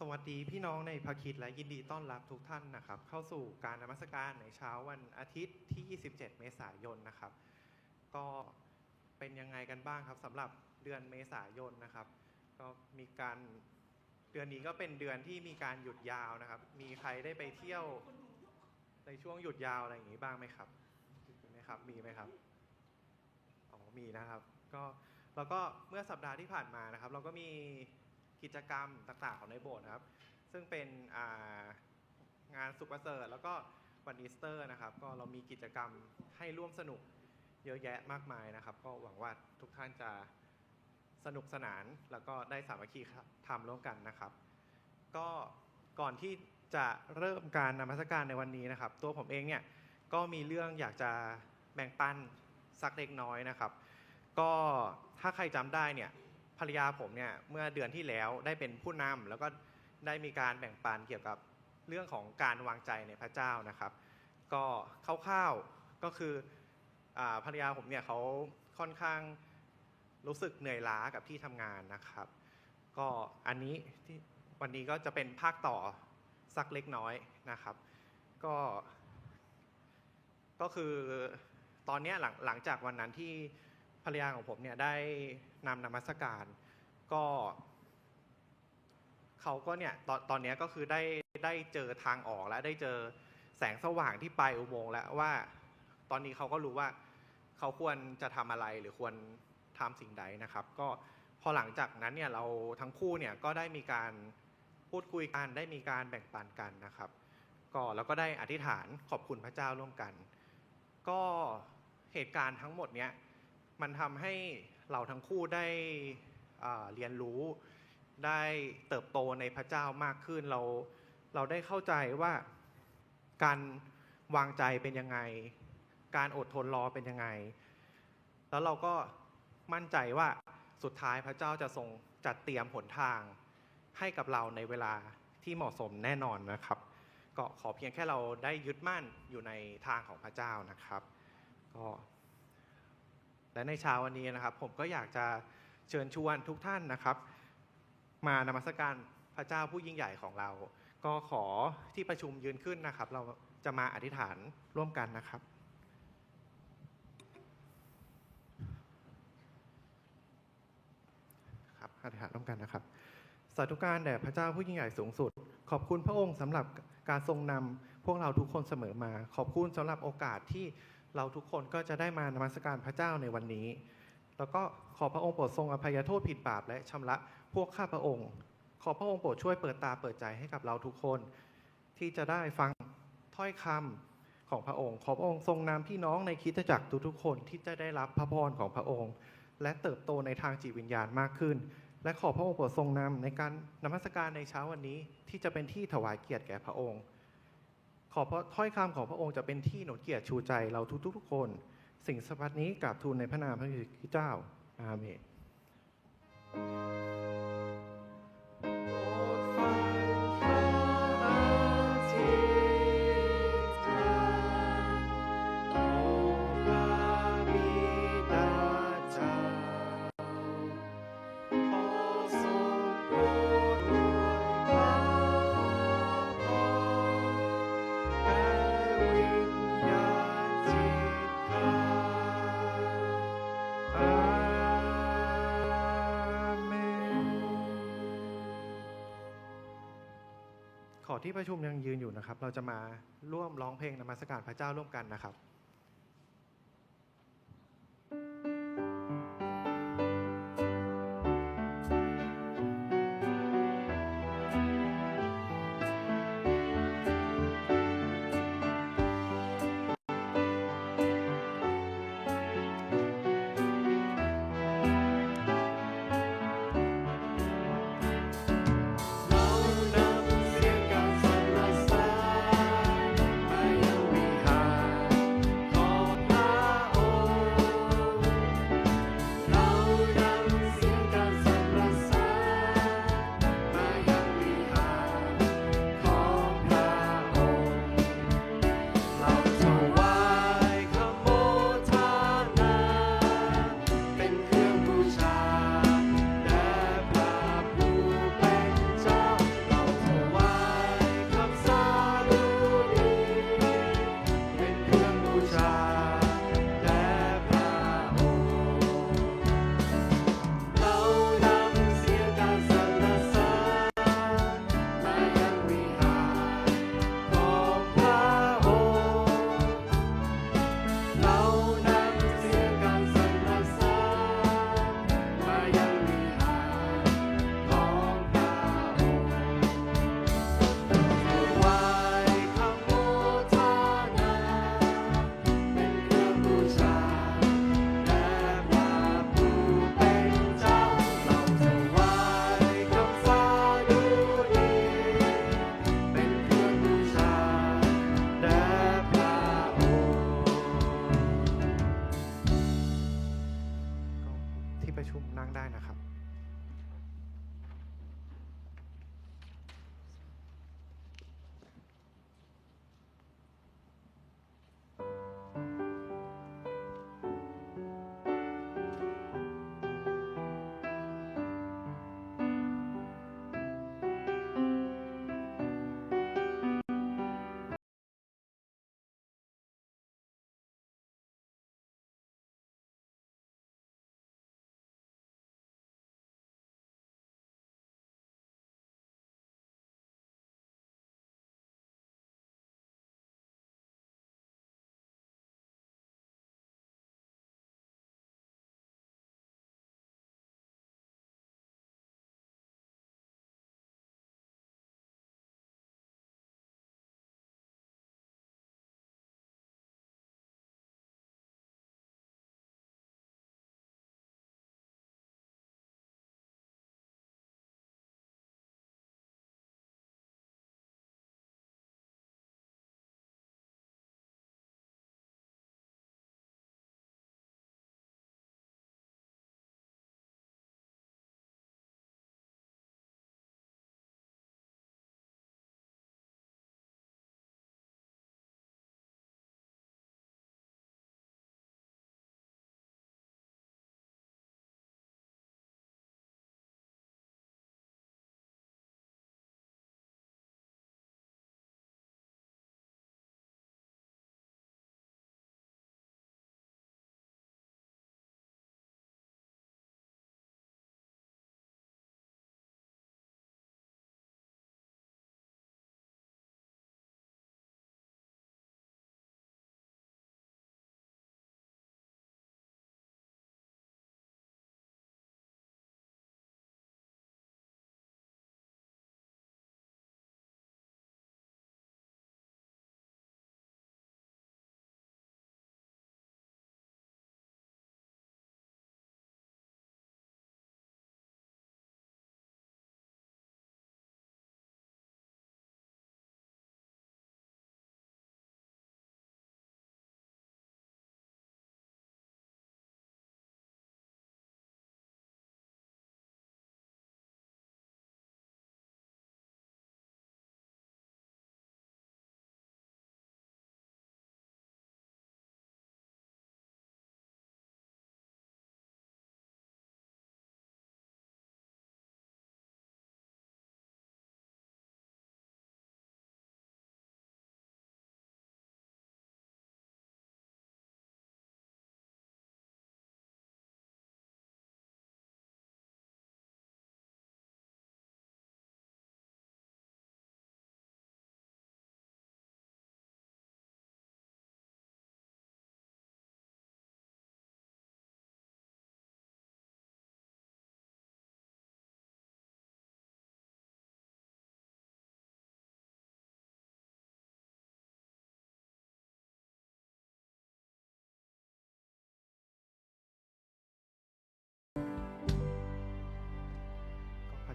สวัสดีพี่น้องในพระคริสต์และยินดีต้อนรับทุกท่านนะครับเข้าสู่การนมัสการในเช้าวันอาทิตย์ที่ 27 เมษายนนะครับก็เป็นยังไงกันบ้างครับสำหรับเดือนเมษายนนะครับก็มีการเดือนนี้ก็เป็นเดือนที่มีการหยุดยาวนะครับมีใครได้ไปเที่ยวในช่วงหยุดยาวอะไรอย่างนี้บ้างไหมครับมีไหมครับอ๋อมีนะครับก็แล้วก็เมื่อสัปดาห์ที่ผ่านมานะครับเราก็มีกิจกรรมต่างๆของในโบสถ์นะครับซึ่งเป็นงานสุขประเสริฐแล้วก็วันอีสเตอร์นะครับก็เรามีกิจกรรมให้ร่วมสนุกเยอะแยะมากมายนะครับก็หวังว่าทุกท่านจะสนุกสนานแล้วก็ได้สามัคคีทำร่วมกันนะครับก็ก่อนที่จะเริ่มการนมัสการในวันนี้นะครับตัวผมเองเนี่ยก็มีเรื่องอยากจะแบ่งปันสักเล็กน้อยนะครับก็ถ้าใครจำได้เนี่ยภรรยาผมเนี่ยเมื่อเดือนที่แล้วได้เป็นผู้นำแล้วก็ได้มีการแบ่งปันเกี่ยวกับเรื่องของการวางใจในพระเจ้านะครับก็คร่าวๆก็คือภรรยาผมเนี่ยเขาค่อนข้างรู้สึกเหนื่อยล้ากับที่ทำงานนะครับก็อันนี้ที่วันนี้ก็จะเป็นภาคต่อสักเล็กน้อยนะครับก็คือตอนนี้หลังจากวันนั้นที่ภรรยาของผมเนี่ยได้นำนมัสการก็เขาก็เนี่ยตอนนี้ก็คือได้เจอทางออกแล้วได้เจอแสงสว่างที่ปลายอุโมงค์แล้วว่าตอนนี้เขาก็รู้ว่าเขาควรจะทำอะไรหรือควรทำสิ่งใดนะครับก็พอหลังจากนั้นเนี่ยเราทั้งคู่เนี่ยก็ได้มีการพูดคุยกันได้มีการแบ่งปันกันนะครับก็แล้วก็ได้อธิษฐานขอบคุณพระเจ้าร่วมกันก็เหตุการณ์ทั้งหมดเนี้ยมันทำให้เราทั้งคู่ได้เรียนรู้ได้เติบโตในพระเจ้ามากขึ้นเราได้เข้าใจว่าการวางใจเป็นยังไงการอดทนรอเป็นยังไงแล้วเราก็มั่นใจว่าสุดท้ายพระเจ้าจะทรงจัดเตรียมหนทางให้กับเราในเวลาที่เหมาะสมแน่นอนนะครับก็ขอเพียงแค่เราได้ยึดมั่นอยู่ในทางของพระเจ้านะครับก็และในเช้าวันนี้นะครับผมก็อยากจะเชิญชวนทุกท่านนะครับมานมัสการพระเจ้าผู้ยิ่งใหญ่ของเราก็ขอที่ประชุมยืนขึ้นนะครับเราจะมาอธิษฐานร่วมกันนะครับครับอธิษฐานร่วมกันนะครับสาธุการแด่พระเจ้าผู้ยิ่งใหญ่สูงสุดขอบคุณพระองค์สำหรับการทรงนำพวกเราทุกคนเสมอมาขอบคุณสำหรับโอกาสที่เราทุกคนก็จะได้มานมัสการพระเจ้าในวันนี้แล้วก็ขอพระองค์โปรดทรงอภัยโทษผิดบาปและชำระพวกข้าพระองค์ขอพระองค์โปรดช่วยเปิดตาเปิดใจให้กับเราทุกคนที่จะได้ฟังถ้อยคำของพระองค์ขอพระองค์ทรงนำพี่น้องในคริสตจักรทุกๆคนที่จะได้รับพระพรของพระองค์และเติบโตในทางจิตวิญญาณมากขึ้นและขอพระองค์โปรดทรงนำในการนมัสการในเช้าวันนี้ที่จะเป็นที่ถวายเกียรติแก่พระองค์ขอพระถ้อยคำของพระองค์จะเป็นที่หนุนเกียรติชูใจเราทุกๆคนสิ่งสรรพนี้กราบทูลในพระนามพระคริสต์เจ้าอาเมนขอที่ประชุมยังยืนอยู่นะครับเราจะมาร่วมร้องเพลงนมัสการพระเจ้าร่วมกันนะครับ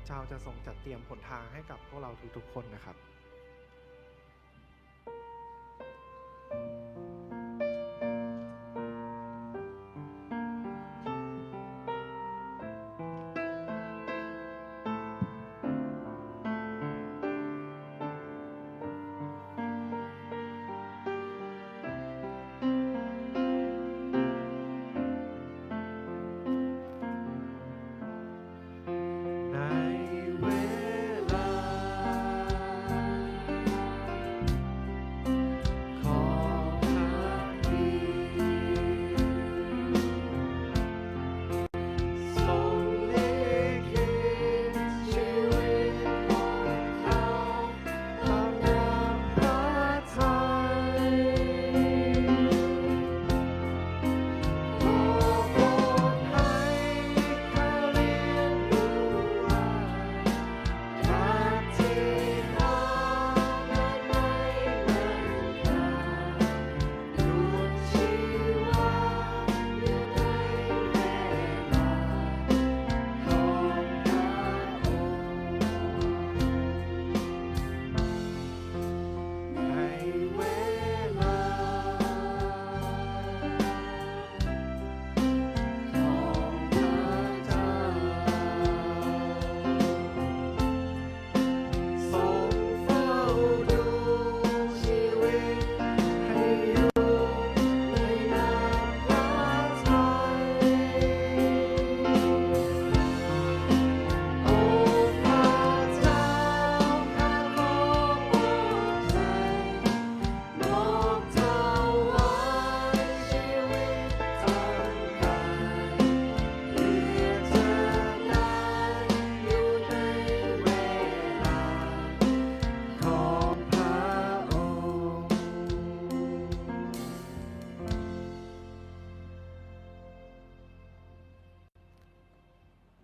เจ้าจะทรงจัดเตรียมหนทางให้กับพวกเราทุกๆคนนะครับในเวลาของพระบิดาทรงลิขิตชีวิตของเขาตามน้ำพระทัยขอโปรดให้เขาเรียนรู้ว่ารักที่หาไม่นานดวงชีวาอยู่ในเวลาของพระองค์ในเวลาของพระเจ้าทรงเฝ้าดูชีวิตให้อยู่ในน้ำพระทัยโอ้พระเจ้าข้าขอบอกใจบอกถวายชีวิตทั้งกายเพื่อเธอได้อยู่ในเวลาของพระองค์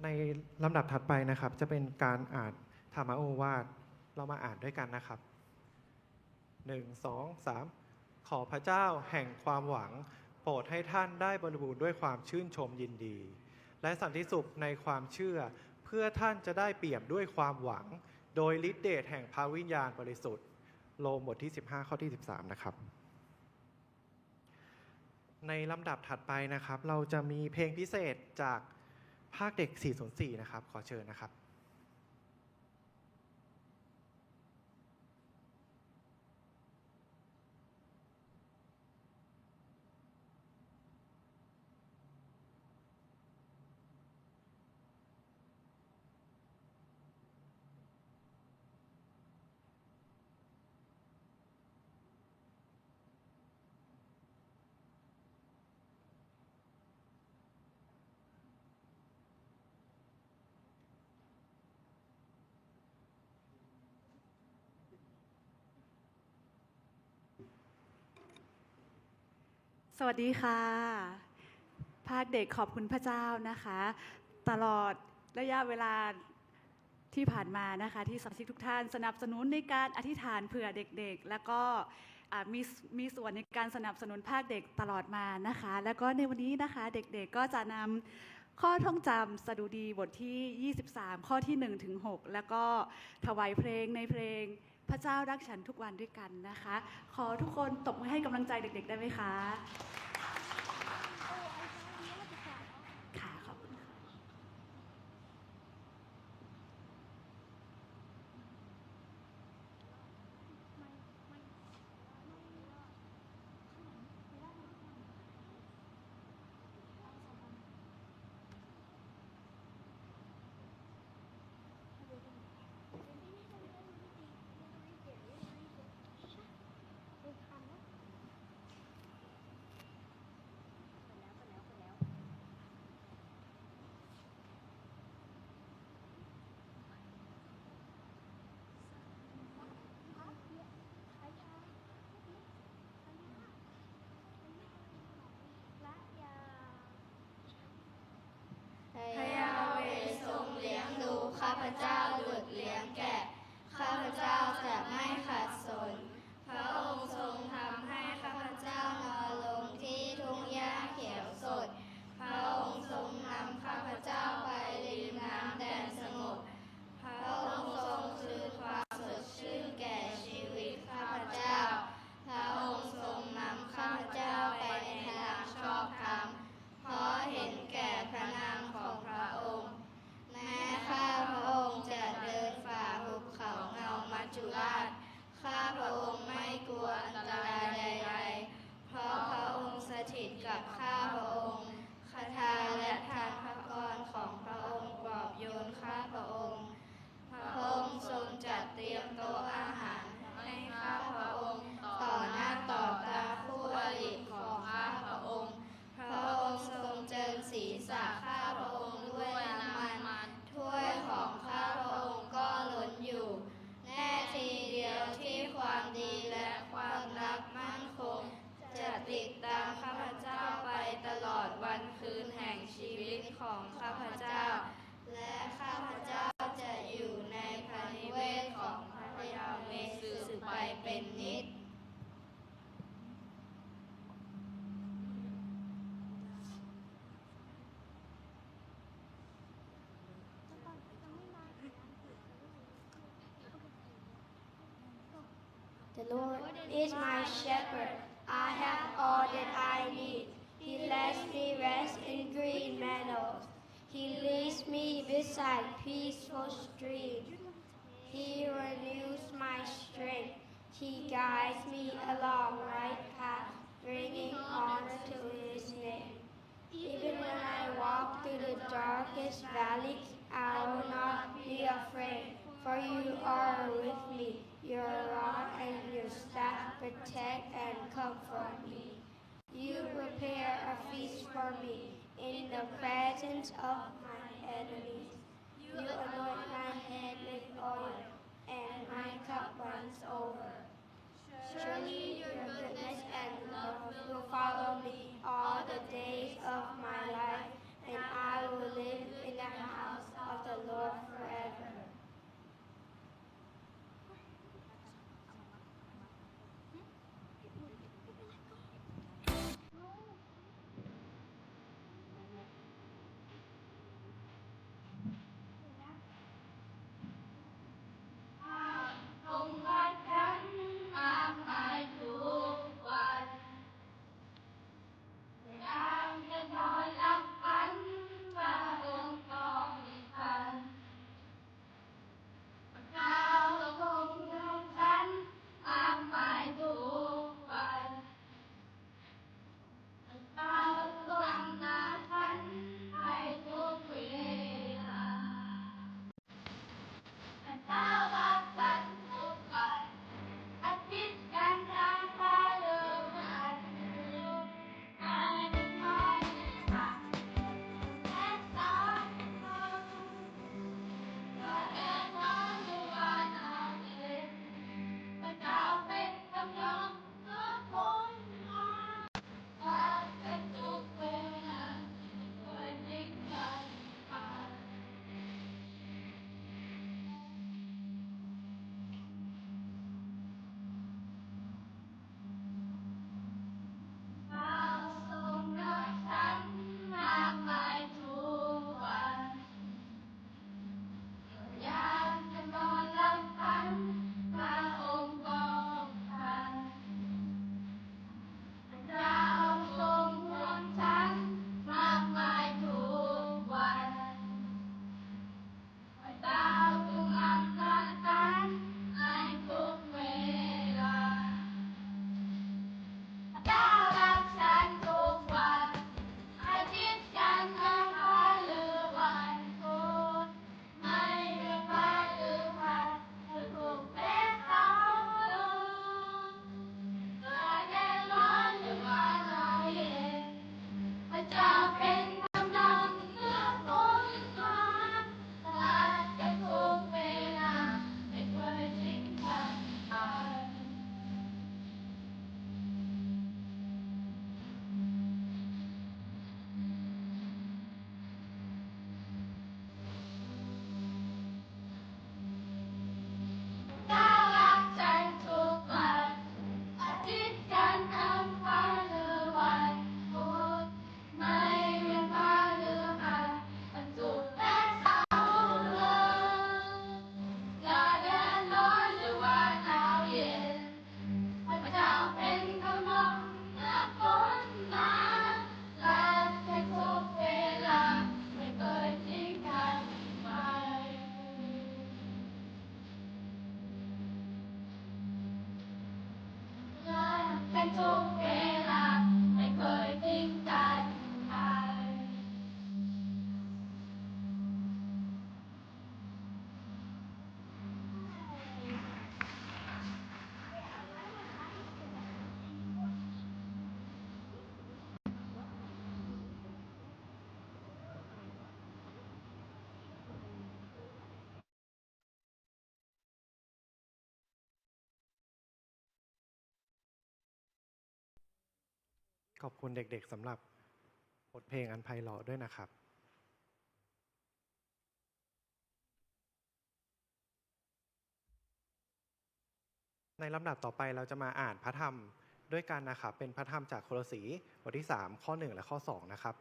ในลำดับถัดไปนะครับจะเป็นการอ่านธรรมโอวาทเรามาอ่านด้วยกันนะครับ 1 2 3 ขอพระเจ้าแห่งความหวังโปรดให้ท่านได้บริบูรณ์ด้วยความชื่นชมยินดี และสันติสุขในความเชื่อ เพื่อท่านจะได้เปี่ยมด้วยความหวัง โดยฤทธิเดชแห่งพระวิญญาณบริสุทธิ์โรมบทที่ 15 ข้อที่ 13 นะครับ ในลำดับถัดไปนะครับ เราจะมีเพลงพิเศษจากภาคเด็ก 404 นะครับ ขอเชิญนะครับ สวัสดีค่ะ ภาคเด็กขอบคุณพระเจ้านะคะ ตลอดระยะเวลาที่ผ่านมานะคะที่สมาชิกทุกท่านสนับสนุนในการอธิษฐานเผื่อเด็กๆ แล้วก็มีส่วนในการสนับสนุนภาคเด็กตลอดมานะคะ แล้วก็ในวันนี้นะคะเด็กๆก็จะนำข้อท่องจำสดุดีบทที่ 23 ข้อที่ 1 ถึง 6 แล้วก็ถวายเพลงในเพลงพระเจ้ารักฉันทุกวันด้วยกันนะคะ ขอทุกคนตบมือให้กำลังใจเด็กๆได้ไหมคะค่ะขอบคุณค่ะ พระยาเวห์ทรงเลี้ยงดูข้าพเจ้าดุจเลี้ยงแกะ ข้าพเจ้าจะไม่ขัดสน พระองค์ทรงทำให้ข้าพเจ้านอนลงที่ทุ่งหญ้าเขียวสด พระองค์ทรงนำข้าพเจ้าไปริมน้ำแดนสงบ พ The Lord is my shepherd. I have all that I need. He lets me rest in green meadows. He leads me beside peaceful streams. He renews my strength. He guides me along right path, bringing honor to His name. Even when I walk through the darkest valley, I will not be afraid, for you are with me. Your rod and your staff protect and comfort me. You prepare a feast for me in the presence of my enemies. You anoint my head with oil, and my cup runs over. Surely your goodness and love will follow me all the days of my life, and I will live in the house of the Lord forever.ขอบคุณเด็กๆสำหรับบทเพลงอันไพเราะด้วยนะครับ ในลำดับต่อไปเราจะมาอ่านพระธรรมด้วยกันนะครับเป็นพระธรรมจากโคโลสีบทที่3ข้อ1และข้อ2นะครับ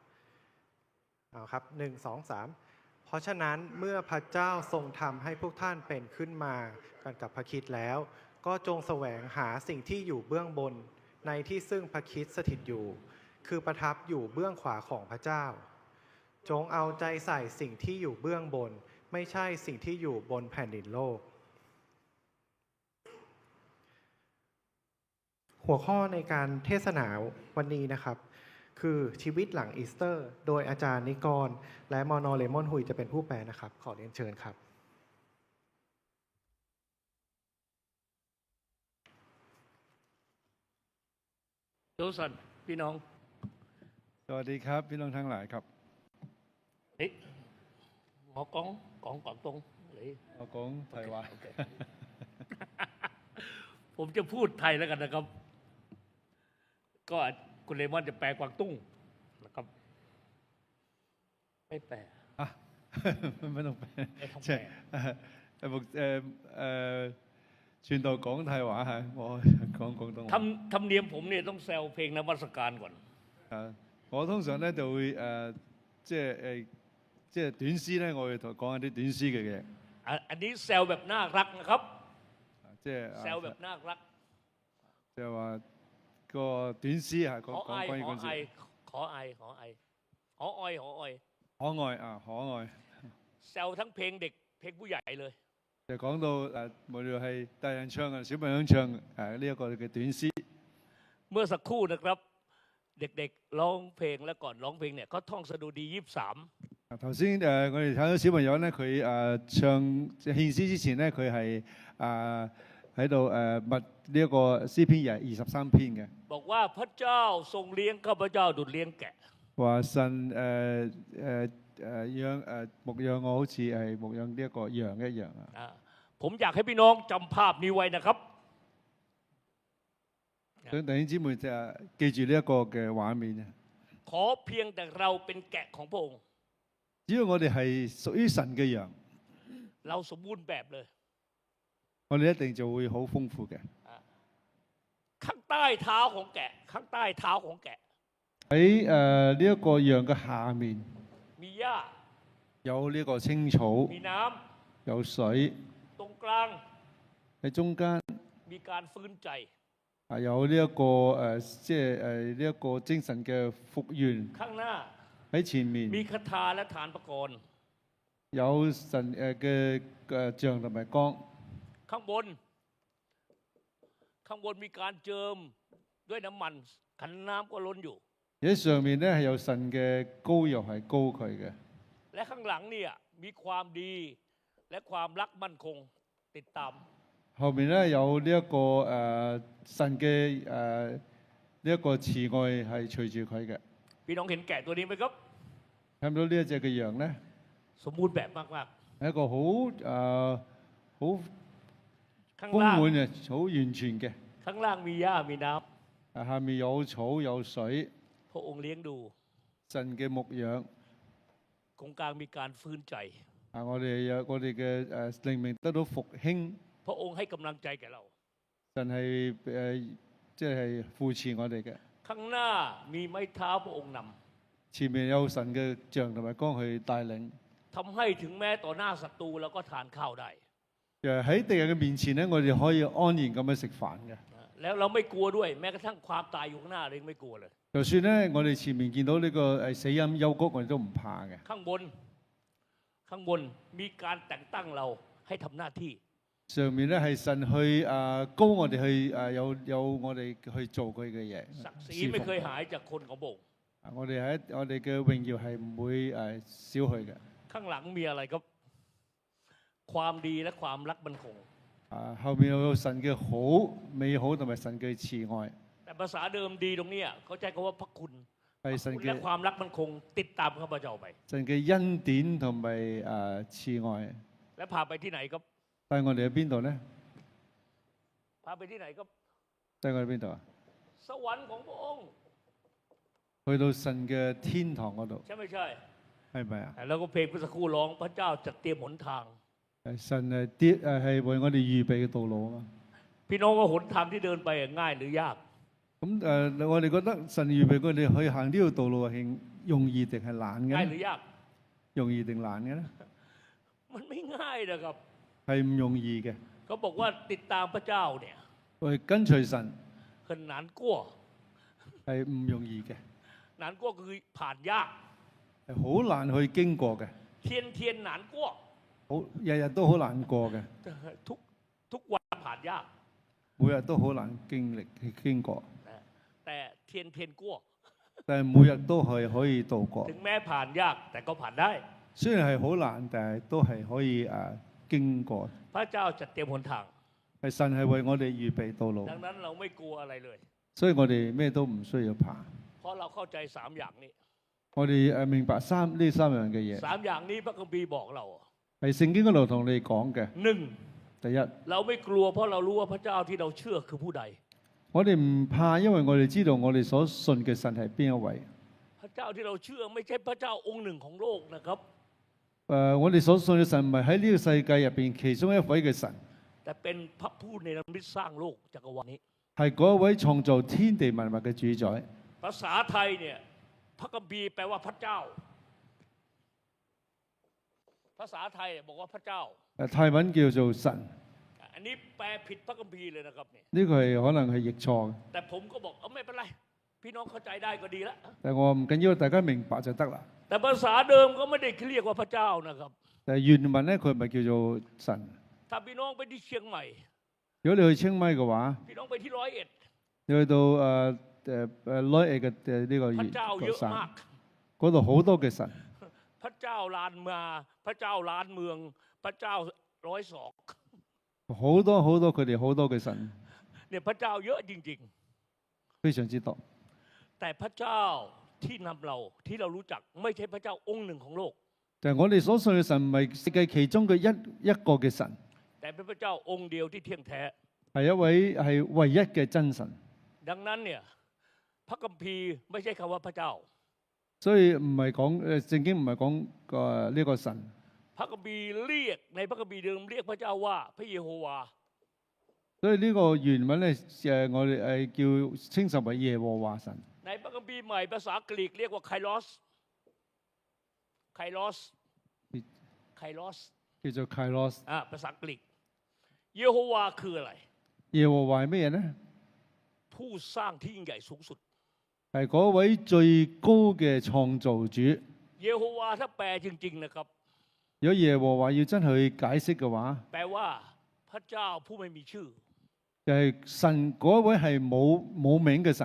เอาครับ1 2 3เพราะฉะนั้นเมื่อพระเจ้าทรงทำให้พวกท่านเป็นขึ้นมากันกับพระคริสต์แล้ว ก็จงแสวงหาสิ่งที่อยู่เบื้องบนในที่ซึ่งพระคริสต์สถิตอยู่ คือประทับอยู่เบื้องขวาของพระเจ้า จงเอาใจใส่สิ่งที่อยู่เบื้องบน ไม่ใช่สิ่งที่อยู่บนแผ่นดินโลก หัวข้อในการเทศนาวันนี้นะครับ คือชีวิตหลังอีสเตอร์ โดยอาจารย์นิกร และมอนอเลมอนฮุยจะเป็นผู้แปลนะครับ ขอเรียนเชิญครับ โยสันพี่น้อง สวัสดีครับพี่น้องทั้งหลายครับ เอ๊ะหมอกองก่อนตรงหรือ เรากงไต้หวัน โอเค ผมจะพูดไทยแล้วกันนะครับ ก็คุณเลมอนจะแปลกวางตุ้งนะครับไม่แปล อ่ะ ไม่ต้องแปล ไม่ต้องแปล ใช่誒牧傳道講泰話係，我講廣東話。ธรรมเนียมผมเนี่ยต้องแซวเพลงนมัสการก่อน 我通常咧就會即係短詩咧，我會講一啲短詩嘅嘢。อันนี้แซวแบบน่ารักนะครับ 即係 แซวแบบน่ารัก 就係話個短詩係 ขอ 講 อาย 關於 ขอ 嗰 อาย 時 ขออายขออายขอออยขอออย 可愛啊可愛。 แซวทั้งเพลงเด็กเพลงผู้ใหญ่เลย 就講到無論係大人唱啊、小朋友唱呢一個嘅短詩。 เมื่อสักครู่นะครับ เด็กๆร้องเพลงแล้วก่อนร้องเพลงเนี่ยเขาท่องสดุดี23頭先我哋睇到小朋友咧，佢唱獻詩之前咧，佢係喺度默呢一個詩篇23篇嘅， บอกว่าพระเจ้าทรงเลี้ยงข้าพเจ้าดุจเลี้ยงแกะ 話神牧養我好似係牧養呢一個羊一樣啊！ ผมอยากให้พี่น้องจำภาพนี้ไว้นะครับ 想弟兄姊妹就記住呢一個嘅畫面啊！ ขอเพียงแต่เราเป็นแกะของพระองค์ 只要我哋係屬於神嘅羊， เราสมบูรณ์แบบเลย 我哋一定就會好豐富嘅。 ข้างใต้เท้าของแกะ ข้างใต้เท้าของแกะ 喺呢一個羊嘅下面 มีหญ้า 有呢個青草， มีน้ำ 有水， ตรงกลาง 喺中間。 มีการฟื้นใจ 有呢一個即係呢一個精神嘅復原 ข้างหน้า 喺前面， มีคาถาและฐานประกรณ์ 有神嘅杖同埋光。 ข้างบน ข้างบนมีการเจิมด้วยน้ำมันขันน้ำก็ล้นอยู่ 而喺上面咧係有神嘅膏油係膏佢嘅， และข้างหลังเนี่ยมีความดีและความรักมั่นคงติดตาม 後面咧有呢一個神嘅呢一個慈愛係隨住佢嘅。 พี่น้องเห็นแกะตัวนี้ไหมครับ 睇唔到呢一隻嘅羊咧， สมบูรณ์แบบมาก 係一個好 ๆ ข้าง 豐 ล่าง 滿嘅、好完全嘅。 ข้างล่างมีหญ้ามีน้ 下面有草有水， ำพระองค์เลี้ยงดู 神嘅牧養。 ตรงกลางมีการฟื้นใจ 我哋嘅靈命得到復興。 พระองค์ให้กำลังใจแก่เรา 神係即係扶持我哋嘅， ข้างหน้ามีไม้เท้าพระองค์น 前面有神嘅杖同埋光去帶領。 ำทำให้ถึงแม้ต่อหน้าศัตรูเราก็ทานข้าวได้ 喺敵人嘅面前咧，我哋可以安然咁樣食飯嘅。 แล้วเราไม่กลัวด้วยแม้กระทั่งความตายอยู่ข้างหน้าเรายังไม่กลัวเลย 就算咧，我哋前面見到呢個死蔭幽谷，我哋都唔怕嘅。 ข้างบนมีการแต่งตั้งเราให้ทำหน้าที่ 上面咧係神去高我哋去有我哋去做佢嘅嘢。 ศักดิ์ศรีไม่เคยหายจากคนของพระองค์ 我哋嘅榮耀係唔會少去嘅。 ข้างหลังมีอะไรครับ ความดีและความรักมั่นคง 後面有神嘅好美好同埋神嘅慈愛。 แต่ภาษาเดิมดีตรงเนี้ยเขาใช้คำว่าพระคุณ 係神 และ 嘅 ความรักมั่นคง ติดตามข้าพเจ้าไป 神嘅恩典同埋慈愛。 และพาไปที่ไหนครับ 帶我哋去邊度咧？ พาไปที่ไหนครับ 帶我哋邊度啊？ สวรรค์ของพระองค์ 去到神嘅天堂嗰度， ใช่ไม่ใช่ 係咪啊？ แล้วก็เพลงเมื่อสักครู่ร้องพระเจ้าจัดเตรียมหนทาง 神係為我哋預備嘅道路啊嘛。 พี่น้องว่าหนทางที่เดินไปง่ายหรือยาก 咁我哋覺得神預備我哋去行呢條道路係容易定係難嘅 ง่ายห 咧？ รือยาก 容易定難嘅咧？ มันไม่ง่ายนะครับ 係唔容易嘅。เขาบอกว่าติดตามพระเจ้าเนี่ย 我哋跟隨神很難過，係唔容易嘅，難過คือผ่านยาก，係好難去經過嘅，天天難過，日日都好難過嘅，ทุกวันผ่านยาก，每日都好難經過，แต่天天過，但係每日都係可以度過。ถึงแม้ผ่านยากแต่ก็ผ่านได้，雖然係好難，但係都係可以經過。พระเจ้าจะเตรียมหนทาง，係神係為我哋預備道路， ดังนั้นเราไม่กลัวอะไรเลย，所以我哋咩都唔需要怕。เพราะเราเข้าใจ3อย่างนี้，我哋明白呢三樣嘅嘢， 3อย่างนี้พระคัมภีร์บอกเรา，係聖經嗰度同你講嘅。 1. 第一， เราไม่กลัวเพราะเรารู้ว่าพระเจ้าที่เราเชื่อคือผู้ใด 我哋唔怕，因為我哋知道我哋所信嘅神係邊一位。 พระเจ้าที่เราเชื่อไม่ใช่พระเจ้าองค์หนึ่งของโลกนะครับ 我哋所信嘅神唔係喺呢個世界入邊其中一位嘅神， แต่เป็นพระผู้เนรมิตสร้างโลกจักรวาลนี้ 係嗰一位創造天地萬物嘅主宰。 ภาษาไทยเนี่ยพระคัมภีร์แปลว่าพระเจ้า ภาษาไทยบอกว่าพระเจ้า 泰文叫做神， อันนี้แปลผิดพระคัมภีร์เลยนะครับเนี่ย 呢個係可能係譯錯嘅， แต่ผมก็บอกไม่เป็นไร พี่น้องเข้าใจได้ก็ดีแล้ว 但係我唔緊要，大家明白就得啦。 แต่ภาษาเดิมก็ไม่ได้เรียกว่าพระเจ้านะครับ 但係原文咧，佢唔係叫做神。 ถ้าพี่น้องไปที่เชียงใหม่ 如果你去清邁嘅話， พี่น้องไปที่101你去到101嘅呢個 พระเจ้าเยอะมาก 嗰度好多嘅神， พระเจ้าลานมา พระเจ้าลานเมือง พระเจ้า102好多佢哋好多嘅神， เนี่ยพระเจ้าเยอะจริง 非常之多。 ๆ แต่พระเจ้าที่นำเราที่เรารู้จักไม่ใช่พระเจ้าองค์หนึ่งของโลก 就係我哋所信嘅神，唔係世界其中嘅一個嘅神， แต่เป็นพระเจ้าองค์เดียวที่เที่ยงแท้ 係一位係唯一嘅真神。 ดังนั้นเนี่ยพระคัมภีร์ไม่ใช่คำว่าพระเจ้า 所以唔係講聖經唔係講呢個神， พระคัมภีร์เรียกในพระคัมภีร์เดิมเรียกพระเจ้าว่าพระเยโฮวา 所以呢個原文咧我哋叫稱神為耶和華神。 ในพระคัมภีร์ใหม่ภาษากรีกเรียกว่าไคลอสไคลอสไคลอส 叫做 Kairos。 ภาษากรีกเยโฮวาคืออะไร 耶和華係咩嘢呢？ ผู้สร้างที่ยิ่งใหญ่สูงสุด 係嗰位最高嘅創造主。 เยโฮวาถ้าแปลจริงๆนะครับ 如果耶和華要真係去解釋嘅話， แปลว่าพระเจ้าผู้ไม่มีชื่อ 就係神嗰位係冇名嘅神，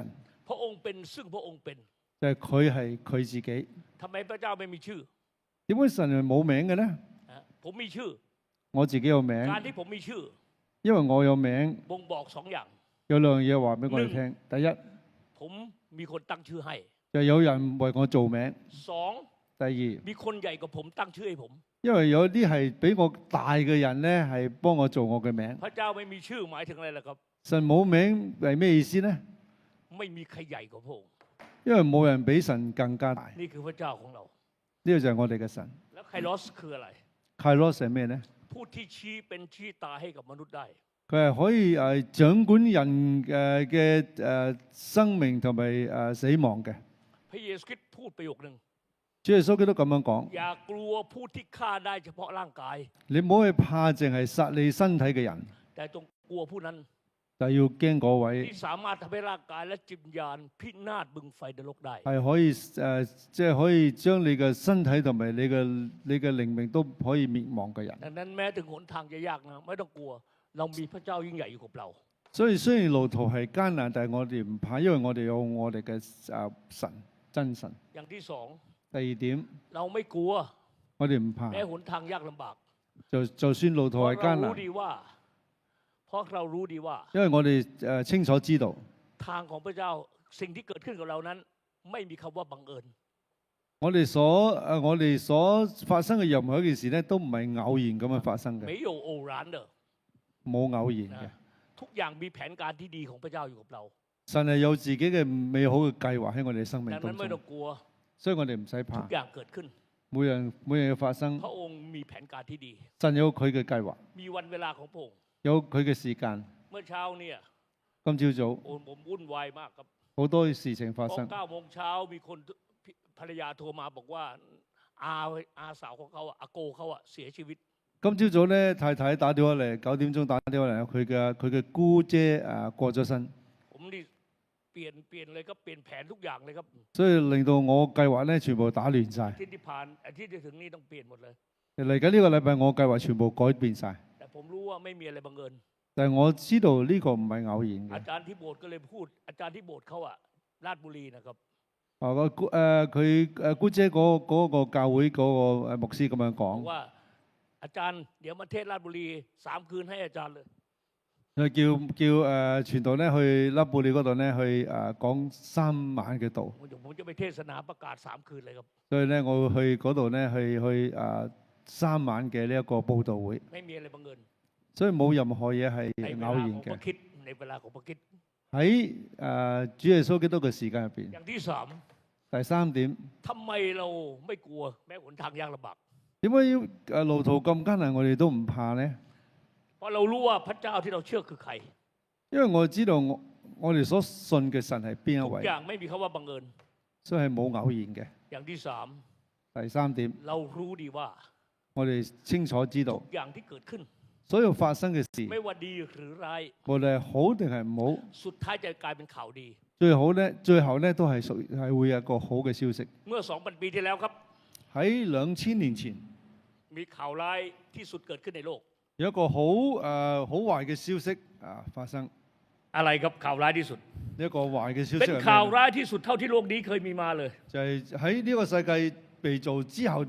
พระองค์เป็นซึ่งพระองค์เป็น 就係佢係佢自己。 ทำไมพระเจ้าไม่มีชื่อ 點解神係冇名嘅呢？ ผมมีชื่อ 我自己有名， การที่ผมมีชื่อ 因為我有名， บ่งบอก2อย่าง 有兩樣嘢話俾我哋聽。第一， ผมมีคนตั้งชื่อให้ 就有人為我做名； 2. 第二， มีคนใหญ่กว่าผมตั้งชื่อให้ผม 因為有啲係比我大嘅人呢，係幫我做我嘅名。 พระเจ้าไม่มีชื่อหมายถึงอะไรล่ะครับ 神冇名係咩意思呢？ ไม่มีใครใหญ่กว่าพระองค์ 因為冇人比神更加大。 นี่คือพระเจ้าของเรา 呢個就係我哋嘅神。 แล้วไคลอสคืออะไร Kairos 係咩呢？ ผู้ที่ชี้เป็นชี้ตาให้กับมนุษย์ได้ 佢係可以掌管人嘅生命同埋死亡嘅。 พระเยซูคริสต์พูดประโยคนึง 主耶穌基督咁樣講： อย่ากลัวผู้ที่ฆ่าได้เฉพาะร่างกาย 你唔好去怕淨係殺你身體嘅人， แต่จงกลัวผู้นั้น 就要驚嗰位 ที่สามารถทำให้ร่างกายและจิตวิญญาณพินาศบึงไฟนรกได้ 係可以即係可以將你嘅身體同埋你嘅靈命都可以滅亡嘅人。 ดังนั้นแม้ถึงหนทางจะยากนะไม่ต้องกลัว เรามีพระเจ้ายิ่งใหญ่อยู่กับเรา 所以雖然路途係艱難，但係我哋唔怕，因為我哋有我哋嘅神真神。 อย่างที่สอง 第二點， เราไม่กลัว 我哋唔怕， แม้หนทางยากลำบาก 就算路 เพ 途 ราะ 係 เรา 艱 รู้ 難， ดีว่าเพราะเรารู้ดีว่า 因為我哋清楚知道。 ทางของพระเจ้าสิ่งที่เกิดขึ้นกับเรานั้น ไม่มีคำว่าบังเอิญ 我哋所發生嘅任何一件事咧，都唔係偶然咁樣發生嘅，沒有偶然的冇偶然嘅。 ทุกอย่างมีแผนการที่ดีของพระเจ้าอยู่กับเรา 神係有自己嘅美好嘅計劃喺我哋生命 ดังนั้น 當 ไม่ต้อ 中， งกลัว 所以我哋唔使 ทุ 怕 ก。อย่างเกิดขึ้น 每樣嘅發生， พระองค์มีแผนการที่ดี 神有佢嘅計劃， มีวันเวลาของพระองค์ 有佢嘅時間。 เมื่อเช้าเนี่ย 今朝早 โอ้ผมวุ่นวายมากครับ 好多事情發 พอ 生， 9 โมงเช้ามีคนภรรยาโทรมาบอกว่าอาสาวของเขาอาโกเขาเสียชีวิต今朝早咧，太太打電話嚟，9點鐘打電話嚟，佢嘅姑姐過咗身， ผมนี่เปลี่ยนเลยครับเปลี่ยนแผนทุกอย่างเลยครับ 所以令到我計劃咧全部打亂晒。 อาทิตย์ที่ผ่านอาทิตย์ที่ถึงนี่ต้องเปลี่ยนหมดเลย 嚟緊呢個禮拜，我計劃全部改變晒。 แต่ผมรู้ว่าไม่มีอะไรบังเอิญ 但係我知道呢個唔係偶然 อา 嘅。 จารย์ที่โบสถ์ก็เลยพูดอาจารย์ที่โบสถ์เขาอะราชบุรีนะครับ 佢姑姐嗰個教會嗰個牧師咁樣 บ 講 อก，ว่าอาจารย์เดี๋ยวมาเทศราชบุรี3 คืนให้อาจารย์เลย 佢叫傳道咧去拉布里嗰度咧去講3晚嘅道， ผมจะไปเทศนาประกาศ3 คืนเลยครับ 所以咧我會去嗰度咧去3晚嘅呢一個佈道會， ไม่มีอะไรบังเอิญ 所以冇任何嘢 ใน 係 เว 偶 ลา 然 ของพ 嘅 ระ。คิดในเวลาของพระคิด 喺主耶穌基督嘅時間入邊， อย่างที่3第3點， ทำไมเราไม่กลัวแม้หนทางยากลำบาก 點解要路途咁艱難，我哋都唔怕呢？ เพราะเรารู้ว่าพระเจ้าที่เราเชื่อคือใคร 因為我知道我哋所信嘅神係邊一 ทุก 位， อย่างไม่มีคำว่าบังเอิญ 所以係冇偶然嘅。 อย่างที่3第3點， เรารู้ดีว่า 我哋清楚知道 ทุกอย่างที่เกิดขึ้น 所有發生嘅事， ไม่ว่าดีหรือร้าย 無論係好定係唔好， สุดท้ายจะกลายเป็นข่าวดี 最後咧都係會有一個好嘅消息。 เมื่อ 2,000 ปีที่แล้วครับ 喺2000年前， มีข่าวร้ายที่สุดเกิดขึ้นในโลก 有一個好壞嘅消息發生。 อะไรครับข่าวร้ายที่สุด 呢一個壞嘅消息 เป็น 係咩 ข่าว 呢 ร้ายที่สุดเท่าที่โลกนี้เคยมีมาเลย 就係喺呢個世界被造之後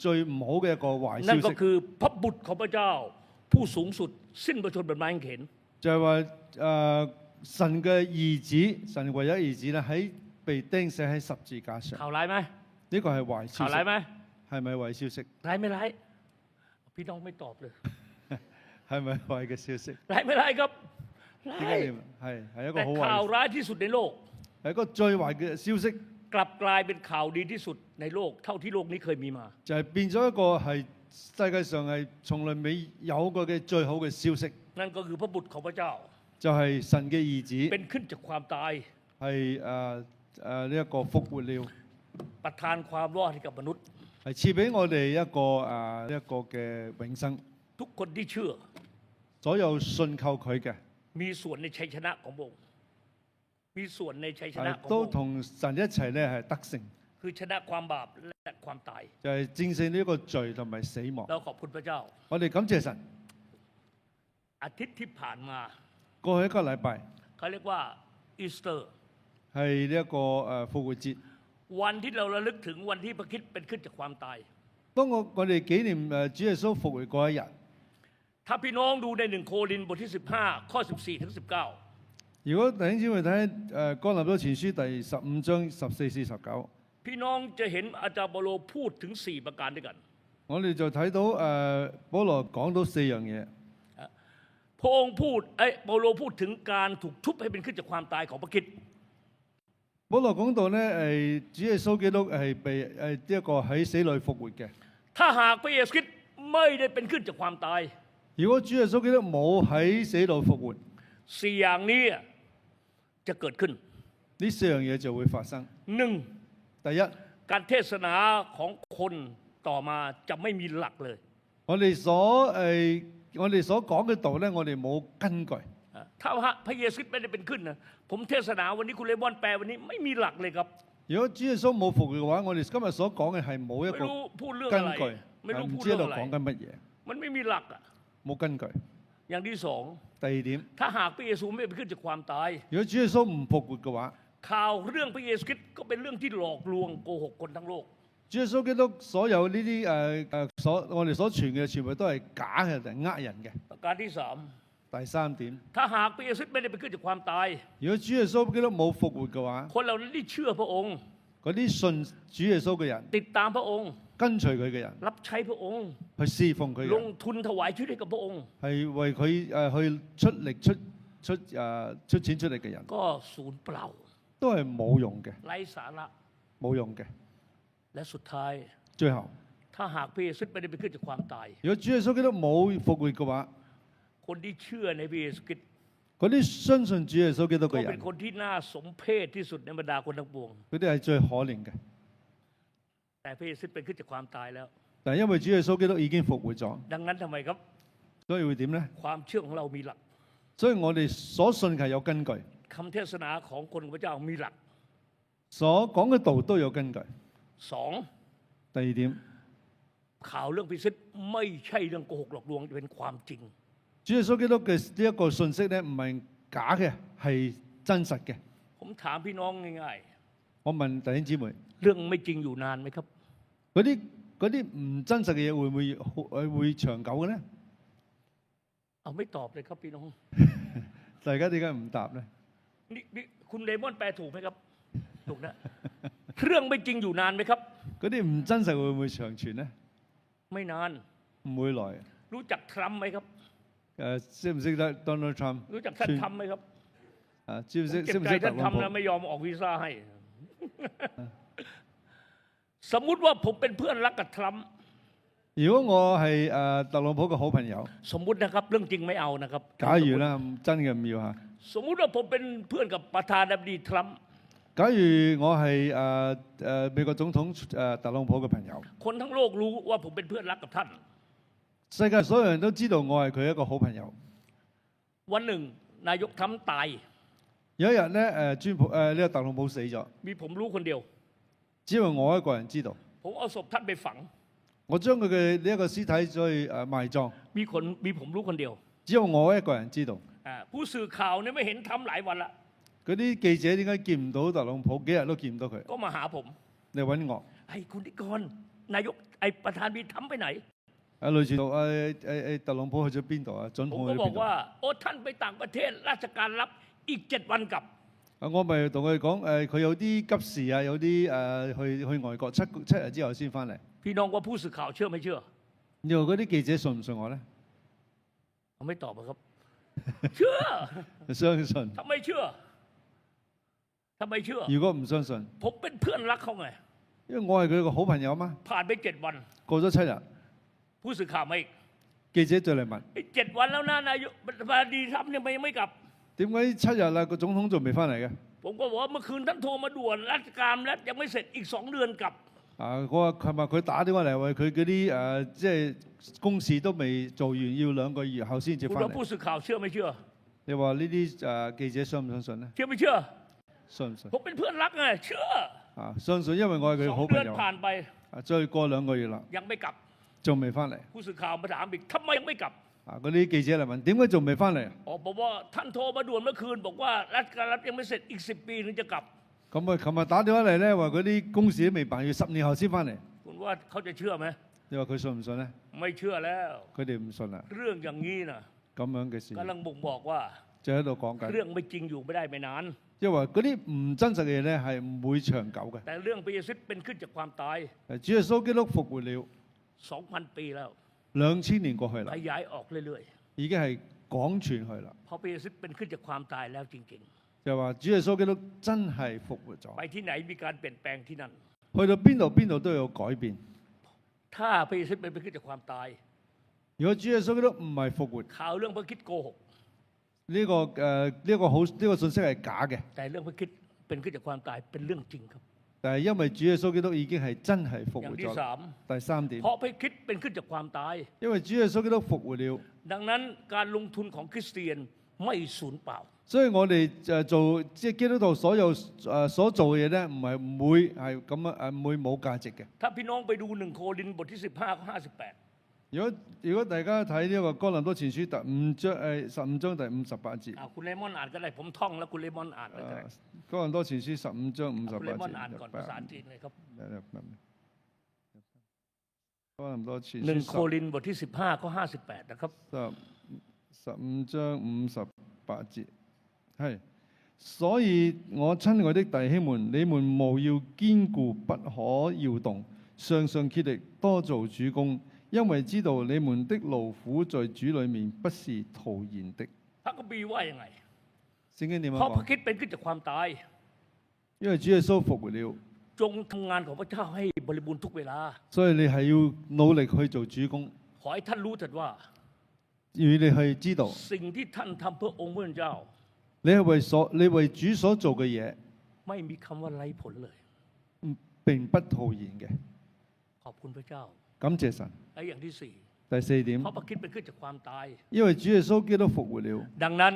最唔好嘅一個壞 นั่น 消 ก็ 息， คือพระบุตรของพระเจ้า ผู้สูงสุดสิ้นพระชนม์บนไม้กางเขน 就係話神嘅兒子，神唯一兒子咧喺被釘死喺十字架上。 ข่าวร้ายไหม 呢個係壞 ข่าว 消 ร้าย 息， ไหม 係咪壞消息？ ร้ายไม่ร้ายพี่น้องไม่ตอบเลย 係咪壞嘅消息？ ร้ายไม่ร้ายครับร้า 點 ย 解你係一個 แต่ 好 ข่าว 壞， ร้ายที่สุดในโลก 係一個最壞嘅消息， กลับกลายเป็นข่าวดีที่สุดในโลก เท่าที่โลกนี้เคยมีมา 就係變咗一個係世界上係從來未有過嘅最好嘅消息， นั่นก็คือพระบุตรของพระเจ้า 就係神嘅兒子 เป็นขึ้นจากความตาย 係呢一個復活了， ประทานความรอดให้กับมนุษย์ 係賜俾我哋一個嘅永生。 ทุกคนที่เชื่อ 所有信靠佢嘅 มีส่วนในชัยชนะของพระองค์มีส่วนในชัยชนะของพระ 都 องค์ 同神一齊咧係得勝， คือชนะความบาปและความตาย 就係戰勝呢一個罪同埋死亡。 เราขอบคุณพระเจ้า 我哋感謝神， อาทิตย์ที่ผ่านมา 過去一個禮拜 เขาเรียกว่าอีสเตอร์ 係呢一個復活節。 วันที่เราระลึกถึงวันที่พระคริสต์เป็นขึ้นจากความตาย 當我哋紀念主耶穌復活嗰一日， ถ้าพี่น้องดูใน1 โครินธ์บทที่ 15 ข้อ 14 ถึง 19 如果弟兄姊妹睇哥林多前書第15章14至19， พี่น้องจะเห็นอาจารย์เปาโลพูดถึง 4 ประการด้วยกัน 我哋就睇到保羅講到4樣嘢。 พระองค์พูดเปาโลพูดถึงการถูกทุบให้เป็นขึ้นจากความตายของพระคริสต์ 保羅講到咧主耶穌基督係被呢一個喺死裏復活嘅。 ถ้าหากพระเยซูคริสต์ไม่ได้เป็นขึ้นจากความตาย 如果主耶穌基督冇喺死裏復活， 4 อย่างนี้จะเกิดขึ้น 呢4樣嘢就會發生。 1. 第一， การเทศนาของคนต่อมาจะไม่มีหลักเลย 我哋所講嘅道咧，我哋冇根據。 ถ้าพระเยซูคริสต์ไม่ได้เป็นขึ้นนะผมเทศนาวันนี้คุณเลมอนแปลวันนี้ไม่มีหลักเลยครับ 如果主耶穌冇復活嘅話，我哋今日所講嘅係冇一 ไม่ 個 รู้พูดเรื่อง 根 อะไร 據， ไม่รู้ 唔 พูด 知 เรื่ 喺 อง 度 อะไร 講緊乜嘢， มันไม่มีหลักอะ 冇根據。 อย่างที่ 第二點， 2 ถ้าหากพระเยซูไม่ได้เป็นขึ้นจากความตาย 如果主耶穌唔復活嘅話， ข่าวเรื่องพระเยซูคริสต์ก็เป็นเรื่องที่หลอกลวงโกหกคนทั้งโลก 主耶穌基督所有呢啲我哋所傳嘅全部都係假嘅，係呃人嘅。 ประการที่ 第三點， 3 ถ้าหากพระเยซูคริสต์ไม่ได้เป็นขึ้นจากความตาย 如果主耶穌基督冇復活嘅話， คนเหล่านั้นที่เชื่อพระองค์ 嗰啲信主耶穌嘅人、 ติดตามพระองค์ 跟隨佢嘅人、 รับใช้พระองค์ 去侍奉佢嘅 ล 人 ง，ทุนถวายชีวิตให้กับพระองค์ 係為佢去出力出錢出力嘅人， ก็ศูนย์เปล่า 都係冇用嘅， ไร้สาระ 冇用嘅。 และสุดท้าย 最後， ถ้าหากพระเยซูคริสต์ไม่ได้เป็นขึ้นจากความตาย 如果主耶穌基督冇復活嘅話， คนที่เชื่อในพระเยซูคริสต์ 嗰啲相信主耶穌基督 ก็ 嘅 เป็ 人 น，คนที่น่าสมเพชที่สุดในบรรดาคนทั้งปวง 嗰啲係最可憐嘅。 แต่พระเยซูคริสต์เป็นขึ้นจากความตายแล้ว但係因為主耶穌基督已經復活咗， ดังนั้นทำไมครับ 所以會點呢？ ความเชื่อของเรามีหลัก 所以我哋所信係有根據， คำเทศนาของคนของพระเจ้ามีหลัก 所講嘅道都有根據。 สอง 第二點， ข่าวเรื่องพิสิทธิ์ไม่ใช่เรื่องโกหกหลอกลวงเป็นความจริง 主耶穌基督嘅呢一個信息咧，唔係假嘅，係真實嘅。 ผมถามพี่น้องง่าย 我問弟兄姊妹， ๆ เรื่องไม่จริงอยู่นานไหมครับ 嗰啲唔真實嘅嘢會長久嘅咧？ เอาไม่ตอบเลยครับพี่น้อง 大家點解唔答咧？ นี่คุณเลมอนแปลถูกไหมครับ ถูกนะ เรื่องไม่จริงอยู่นานไหมครับ 嗰啲唔真實會唔會長存咧？ ไม่นาน 唔會來。 รู้จักทรัมป์ไหมครับ 識唔識得 Donald Trump？ รู้จักท่านทรัมป์ไหมครับ 知唔識 เจ็ 識 บ 唔 ใจ 識 ท่า 特 น 朗 ทำนะ 普？ ไม่ยอมออกวีซ่าให้ สมมุติว่าผมเป็นเพื่อนรักกับทรัมป์ 如果我係特朗普嘅好朋友， สมมุตินะครับ เรื่องจริงไม่เอานะครับ 假如啦，真嘅唔要嚇。 สมมุติว่าผมเป็นเพื่อนกับประธานาธิบดีทรัมป์ 假如我係美國總統特朗普嘅朋友， คนทั้งโลกรู้ว่าผมเป็นเพื่อนรักกับท่าน 世界所有人都知道我係佢一個好朋友。 วันหนึ่งนายกทรัมป์ตาย 有一日咧呢個特朗普死咗， มีผมรู้คนเดียว 只有我一個人知道。 ผมเอาศพท่านไปฝัง 我將佢嘅呢一個屍體再埋葬， มีผมรู้คนเดียว 只有我一個人知道。 ผู้สื่อข่าวเนี่ยไม่เห็นทำหลายวันละ 嗰啲記者點解見唔到特朗普？幾日都見唔到佢， ก็มาหาผม 嚟揾我。 ไอ้คุณนิกรนายกไอ้ประธานดีทำไปไหน 類似到特朗普去咗邊度啊？總 ผม 統 ก็ 去咗 บอก 邊度？ ว่าโอ้ท่านไปต่างประเทศราชการรับอีก7 วันกลับ 我咪同佢哋講佢有啲急事啊，有啲去外國七日之後先翻嚟。 พี่น้องว่าผู้สื่อข่าวเชื่อไม่เชื่อ 你話嗰啲記者信唔信我咧？ ผมไม่ตอบอะครับ เชื่อ 相信。 ทำไมเชื่อทำไมเชื่อ 如果唔相信， ผมเป็นเพื่อนรักเขาไง 因為我係佢個好朋友嘛。 ผ่านไป7 วัน 過咗7日， ผู้สื่อข่าวมาอีก 記者再嚟問： 7 วันแล้วนะนายกประธานดีทำยังไม่กลับ 點解7日啦個總統仲未翻嚟嘅？ ผมก็บอกว่าเมื่อคืนท่านโทรมาด่วนราชการแล้วยังไม่เสร็จอีก2 เดือนกลับ 我話琴日佢打電話嚟話佢嗰啲即係公事都未做完，要2個月後先至 คุณ 翻 ว่าผู้ 嚟。 สื่อข่าวเชื่อไม่เชื่อ 你話呢啲記者相唔相信咧？ เชื่อไม่เชื่อ 信唔信？ ผมเป็นเพื่อนรักไงเชื่อ 相信，因為我係佢好2 朋 เดือน 友。 ผ่านไป 再過2個月啦， ยังไม่กลับ 仲未翻嚟。 ผู้สื่อข่าวมาถามอีกทำไมยังไม่กลับ 嗰啲記者嚟問：點解仲未翻嚟？ บอกว่าท่านโทรมาด่วนเมื่อคืน บอกว่าราชการรับยังไม่เสร็จอีก10 ปีถึงจะกลับ 咁啊，琴日打電話嚟咧，話嗰啲公事都未辦，要10年後先翻嚟。 คุณว่าเขาจะเชื่อไหม 你話佢信唔信咧？ ไม่เชื่อแล้ว 佢哋唔信啦。 เรื่องอย่างนี้นะ 咁樣嘅事， กำลังบ่งบอกว่า 就喺度講 เรื่ 緊， องไม่จริงอยู่ไม่ได้ไม่นาน 因為嗰啲唔真實嘅嘢咧係唔會長久嘅。 แต่เรื่องพระเยซูเป็นขึ้นจากความตาย 主耶穌基督復活了， 2,000 ปีแล้ว 2000年過去啦 ข，ยายออกเรื่อย 已經係廣傳去啦。 ๆเพราะพระเยซูเป็นขึ้นจากความตายแล้วจริง 就話主耶穌基督真係復活咗， ๆ ไปที่ไหนมีการเปลี่ยนแปลงที่นั่น 去到邊度都有改變。 ถ้าพระเยซูเป็นขึ้นจากความตาย 如果主耶穌基督唔係復活， ข่าวเรื่องพระคริดโกหก 呢個信息係假嘅。 แต่เรื่องพระคริดเป็นขึ้นจากความตายเป็นเรื่องจริงครับ 但係因為主耶穌基督已經係真係復 อย่า 活 งที่ 咗。 3 第3點， เพราะพระคริดเป็นขึ้นจากความตาย 因為主耶穌基督復活了， ดังนั้นการลงทุนของคริสเตียนไม่สูญเปล่า 所以我哋做即係基督徒所做嘅嘢咧，唔會係咁樣唔會冇價值嘅。 ถ้าพี่น้องไปดู1 โครินธ์บทที่15 ข้อ 58 如果大家睇呢個哥林多前書第15章第58節， คุณเลมอนอ่านก็ได้ผมท่องแล้วคุณเลมอนอ่านก็ได้ 哥林多前書15章 คุณเลมอน 58 อ่านก่อนภาษา 節。 จีนเลยครับ 哥林多前1 書โครินธ์บทที่15 ข้อ 58 นะครับ 15章58節，係。所以我親愛的弟兄們，你們務要堅固，不可搖動，常常竭力多做主工，因為知道你們的勞苦在主裏面不是徒然的。 พระคัมภีร์ว่ายังไง 聖經點樣 เพราะพระ 講？ คริดเป็นขึ้นจากความตาย 因為主耶穌復活了， จงทำงานของพระเจ้าให้บริบูรณ์ทุกเวลา 所以你係要努力去做主工， ขอให้ท่านรู้เถิดว่า 要你去知道， สิ่งที่ท่านทำเพื่อองค์พระเจ้า 你為主所做嘅嘢 ไม่มีคำว่าไร้ผลเลย 並不徒然嘅。 ขอบคุณพระเจ้า感謝神。 และอย่างที่สี่ 第四點 เพราะพระคริสต์เป็นขึ้นจากความตาย 因為主耶穌基督復活了， ดังนั้น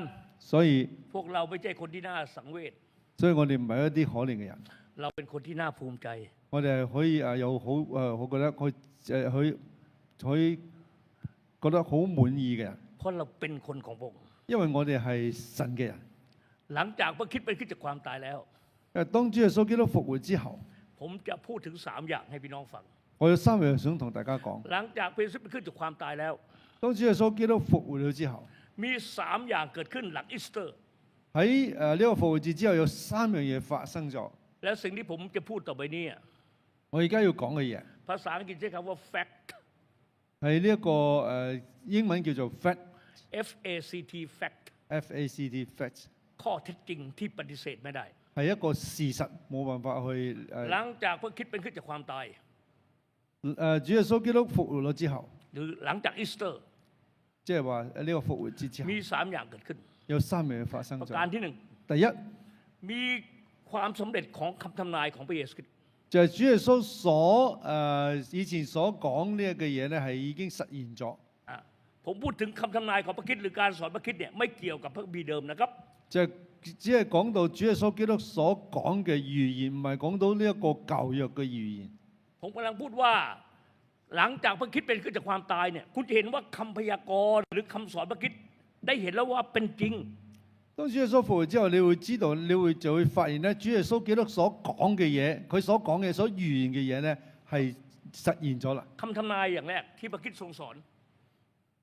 所以 พวกเราไม่ใช่คนที่น่าสังเวช 我哋唔係一啲可憐嘅人， เราเป็นคนที่น่าภูมิใจ 我哋係可以有好我覺得佢覺得好滿意嘅人， เพราะเราเป็นคนของพระองค์ 因為我哋係神嘅人。 หลังจากพระคริสต์เป็นขึ้นจากความตายแล้ว 當主耶穌基督復活之後， ผมจะพูดถึง3อย่างให้พี่น้องฟัง 我有3樣想同大家講。 หลังจากพระคริสต์เป็นขึ้นจากความตายแล้ว 當主耶穌基督復活了之後， มี3อย่างเกิดขึ้นหลังอีสเตอร์ 喺呢個復活節之後有3樣嘢發生咗。 และสิ่งที่ผมจะพูดต่อไปนี้ 我而家要講嘅嘢 ภาษาอังกฤษใช้คำว่า fact 係呢一個英文叫做 fact FACT fact FACT fact ข้อเท็จจริงที่ปฏิเสธไม่ได้ 係一個事實，冇辦法去 หลังจากพระคริสต์เป็นขึ้นจากความตาย 主耶穌基督復活咗之後， หรือหลังจากอีสเตอร์ 即係話呢個復活節之後 มี3อย่างเกิดขึ้น 有3樣嘢發生 ประการ 咗。 ที่ 第一 1มีความสำเร็จของคำทำนายของพระเยซูคริสต์ 就係主耶穌以前所講呢一個嘢咧，係已經實現咗。 ผมพูดถึงคำทำนายของพระคริสต์หรือการสอนพระคริสต์เนี่ยไม่เกี่ยวกับพระคัมภีร์เดิมนะครับ 就係只係講到主耶穌基督所講嘅預言，唔係講到呢一個舊約嘅預言。 ผมกำลังพูดว่าหลังจากพระคริสต์เป็นขึ้นจากความตายเนี่ยคุณจะเห็นว่าคำพยากรณ์หรือคำสอนพระคริสต์ได้เห็นแล้วว่าเป็นจริง 當主耶穌復活之後，你會知道，就會發現咧，主耶穌基督所講嘅嘢，佢所講嘅、所預言嘅嘢咧，係實現咗啦。 คำทำนายอย่างแรกที่พระคริสต์ทรงสอน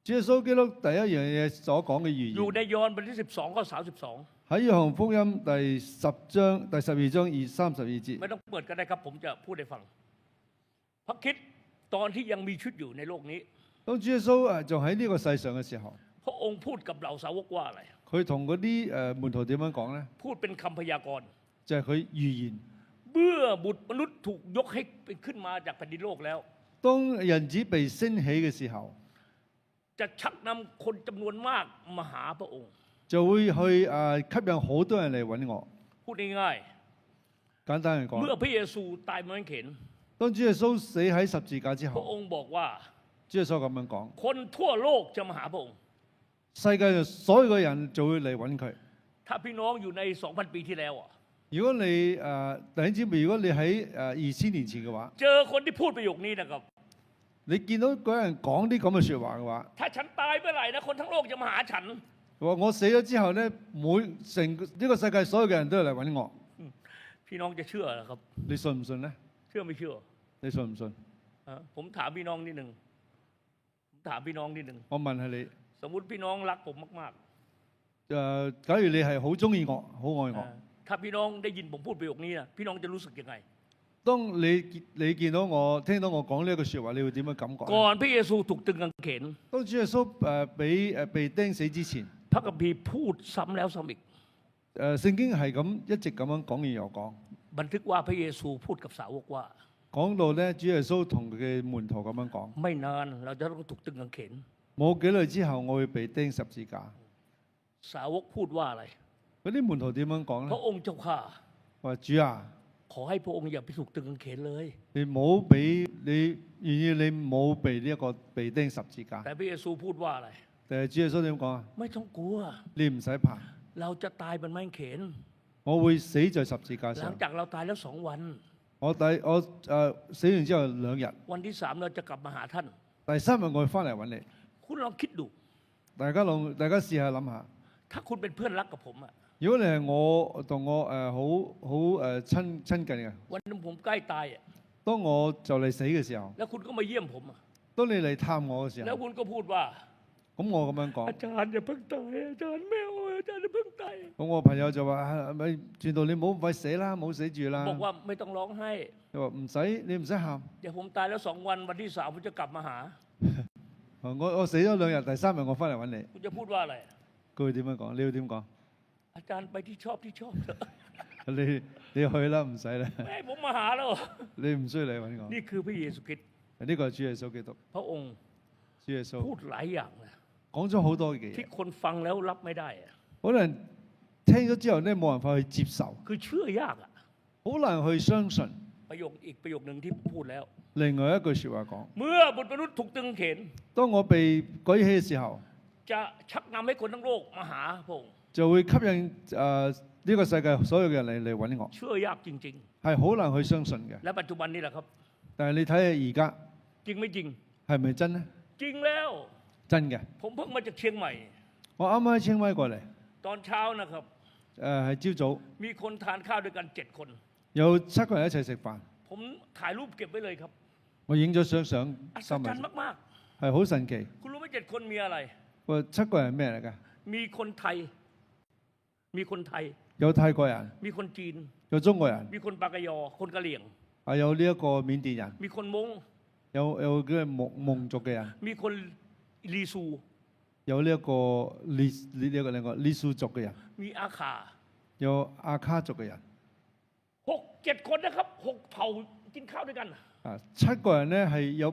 主耶穌基督第一樣嘢所講嘅預 อยู่ 言， ในยอห์นบทที่12ข้อ32 喺約翰福音第12章32節 ไม่ต้องเปิดก็ได้ครับผมจะพูดให้ฟัง พระคริสต์ตอนที่ยังมีชีวิตอยู่ในโลกนี้ 當主耶穌仲喺呢個世上嘅時候， พระองค์พูดกับเหล่าสาวกว่าอะไร 佢同嗰啲門徒點樣講咧？ พูดเป็นคำพยากรณ์ 就係佢預言。 เมื่อบุตรมนุษย์ถูกยกให้เป็นขึ้นมาจากแผ่นดินโลกแล้ว 當人子被升起嘅時候， จะชักนำคนจำนวนมากมาหาพระองค์ 就會去吸引好多人嚟揾我。 พูดง่าย 簡單嚟 ๆเมื่อ 講， พระเยซูตายบนไม้กางเขน 當主耶穌死喺十字架之 พระอ 後， งค์บอกว่า 主耶穌咁樣講。 คนทั่วโลกจะมาหาพระองค์ 世界上所有嘅人就會嚟揾佢。 ถ้าพี่น้องอยู่ใน 2,000 ปีที่แล้วอะ 如果你弟兄姊妹，如果你喺2000年前嘅話， เจอคนที่พูดประโยคนี้นะครับ 你見到嗰人講啲咁嘅説話嘅話， ถ้าฉันตายเมื่อไหร่นะคนทั้งโลกจะมาหาฉัน 話我死咗之後咧，成呢個世界所有嘅人都嚟揾我， พี่น้องจะเชื่อเหรอครับ 你信唔信咧？ เชื่อไม่เชื่อ 你信唔信？ ผมถามพี่น้องนิดหนึ่งผมถามพี่น้องนิดหนึ่ง 我問下你， สมมุติพี่น้องรักผมมาก 假如你係好中意我，好愛我， ๆถ้าพี่น้องได้ยินผมพูดประโยคนี้นะพี่น้องจะรู้สึกยังไง 當你見到我聽到我講呢一句説話，你會點樣感覺呢？ ก่อนพระเยซูถูกตึงกางเขน 當主耶穌被釘死之前， พระคัมภีร์พูดซ้ำแล้วซ้ำอีก 聖經係咁一直咁樣講完又講， บันทึกว่าพระเยซูพูดกับสาวกว่า 講到咧主耶穌同佢嘅門徒咁樣講。 ไม่นานเราจะต้องถูกตึงกางเขน 冇幾耐之後，我會被釘十字架。 สาวกพูดว่าอะไร 嗰啲門徒點樣講 พ 咧？ ระองค์เจ้าข้า 話主啊， ขอให้พระองค์อย่าไปถูกตึงกางเขนเลย 你冇俾你願意你冇被呢一個被釘十字架。 แต่พระเยซูพูดว่าอะไร 但係主耶穌點講啊？ ไม่ต้องกลัว 你唔使怕， เราจะตายบนไม้กางเขน 我會死在十字架 หลัง 上。 จากเราตายแล้ว2 วัน 我死完之後2日， วันที่3เราจะกลับมาหาท่าน 第3日我會翻嚟揾你。 คุณลองคิดดู 大家試下諗下， ถ้าคุณเป็นเพื่อนรักกับผมอะ 如果你係我同我好親近嘅， วันนึงผมใกล้ตายอะ 當我就嚟死嘅時候， แล้วคุณก็มาเยี่ยมผมอะ 當你嚟探我嘅時 แล้ว 候， คุณก็พูดว่า 咁我咁樣講。 อาจารย์อย่าเพิ่งตายอาจารย์ไม่เอาอาจารย์อย่าเพิ่งตาย 咁我朋友就話：咪轉到你唔好咁快死啦，唔好死住啦。 บอกว่าไม่ต้องร้องไห้ 佢話唔使，你唔使喊。 เดี๋ยวผมตายแล้ว2 วันวันที่3ผมจะกลับมาหา 我死咗2日，第3日我翻嚟揾你。 คุณจะพูดว่าอะไร 佢會點樣講？你要點講？ อาจารย์ไปที่ชอบเถอะ 你去啦，唔使啦， ไม่ให้ผมมาหาแล้ว 你唔需要嚟揾我。 นี่คือพระเยซูคริสต์ 呢個係主耶穌基督， พระองค์ 主耶穌 พูดหลายอย่างนะ 講咗好多嘅 ที่ 嘢， คนฟังแล้วรับไม่ได้อะ 可能聽咗之後咧冇辦法去接受， คือเชื่อยากอะ 好難去相信。ประโยคอีกประโยคหนึ่งที่พูดแล้ว 另外一句説話講： เมื่อบุตรมนุษย์ถูกตึงเข็น當我被舉起嘅時候， จะชักนำให้คนทั้งโลกมาหาพระองค์ 就會吸引呢個世界所有嘅人嚟揾我， เชื่อยากจริง 係好難去相信嘅。 ๆ และปัจจุบันนี้แหละครับ 但係你睇下而家 จริงไม่จริง 係咪真呢？ จริงแล้ว 真嘅。 ผมเพิ่งมาจากเชียงใหม่ 我啱啱喺清邁過嚟， ตอนเช้านะครับ 係朝早 มีคนทานข้าวด้วยกัน7 คน 有7個人一齊食飯， ผมถ่ายรูปเก็บไว้เลยครับ 我影咗相อัศ 三 จรร 日 ย์，มาก 係好神奇。 ๆ คุณรู้ไหม7 คนมีอะไร 我7個人係咩嚟㗎？ มีคนไทย มีคนไทย 有泰國人， มีคนจีน 有中國人， มีคนปากกยอ คนกะเหรี่ยง 有呢一個緬甸人， มีคนม้ง 有嗰個蒙族嘅人， มีคนลีซู 有呢一個另外傈僳族嘅人， มีอาขา 有阿卡族嘅人。 7 คนนะครับ6 เผ่ากินข้าวด้วยกัน 7個人咧係有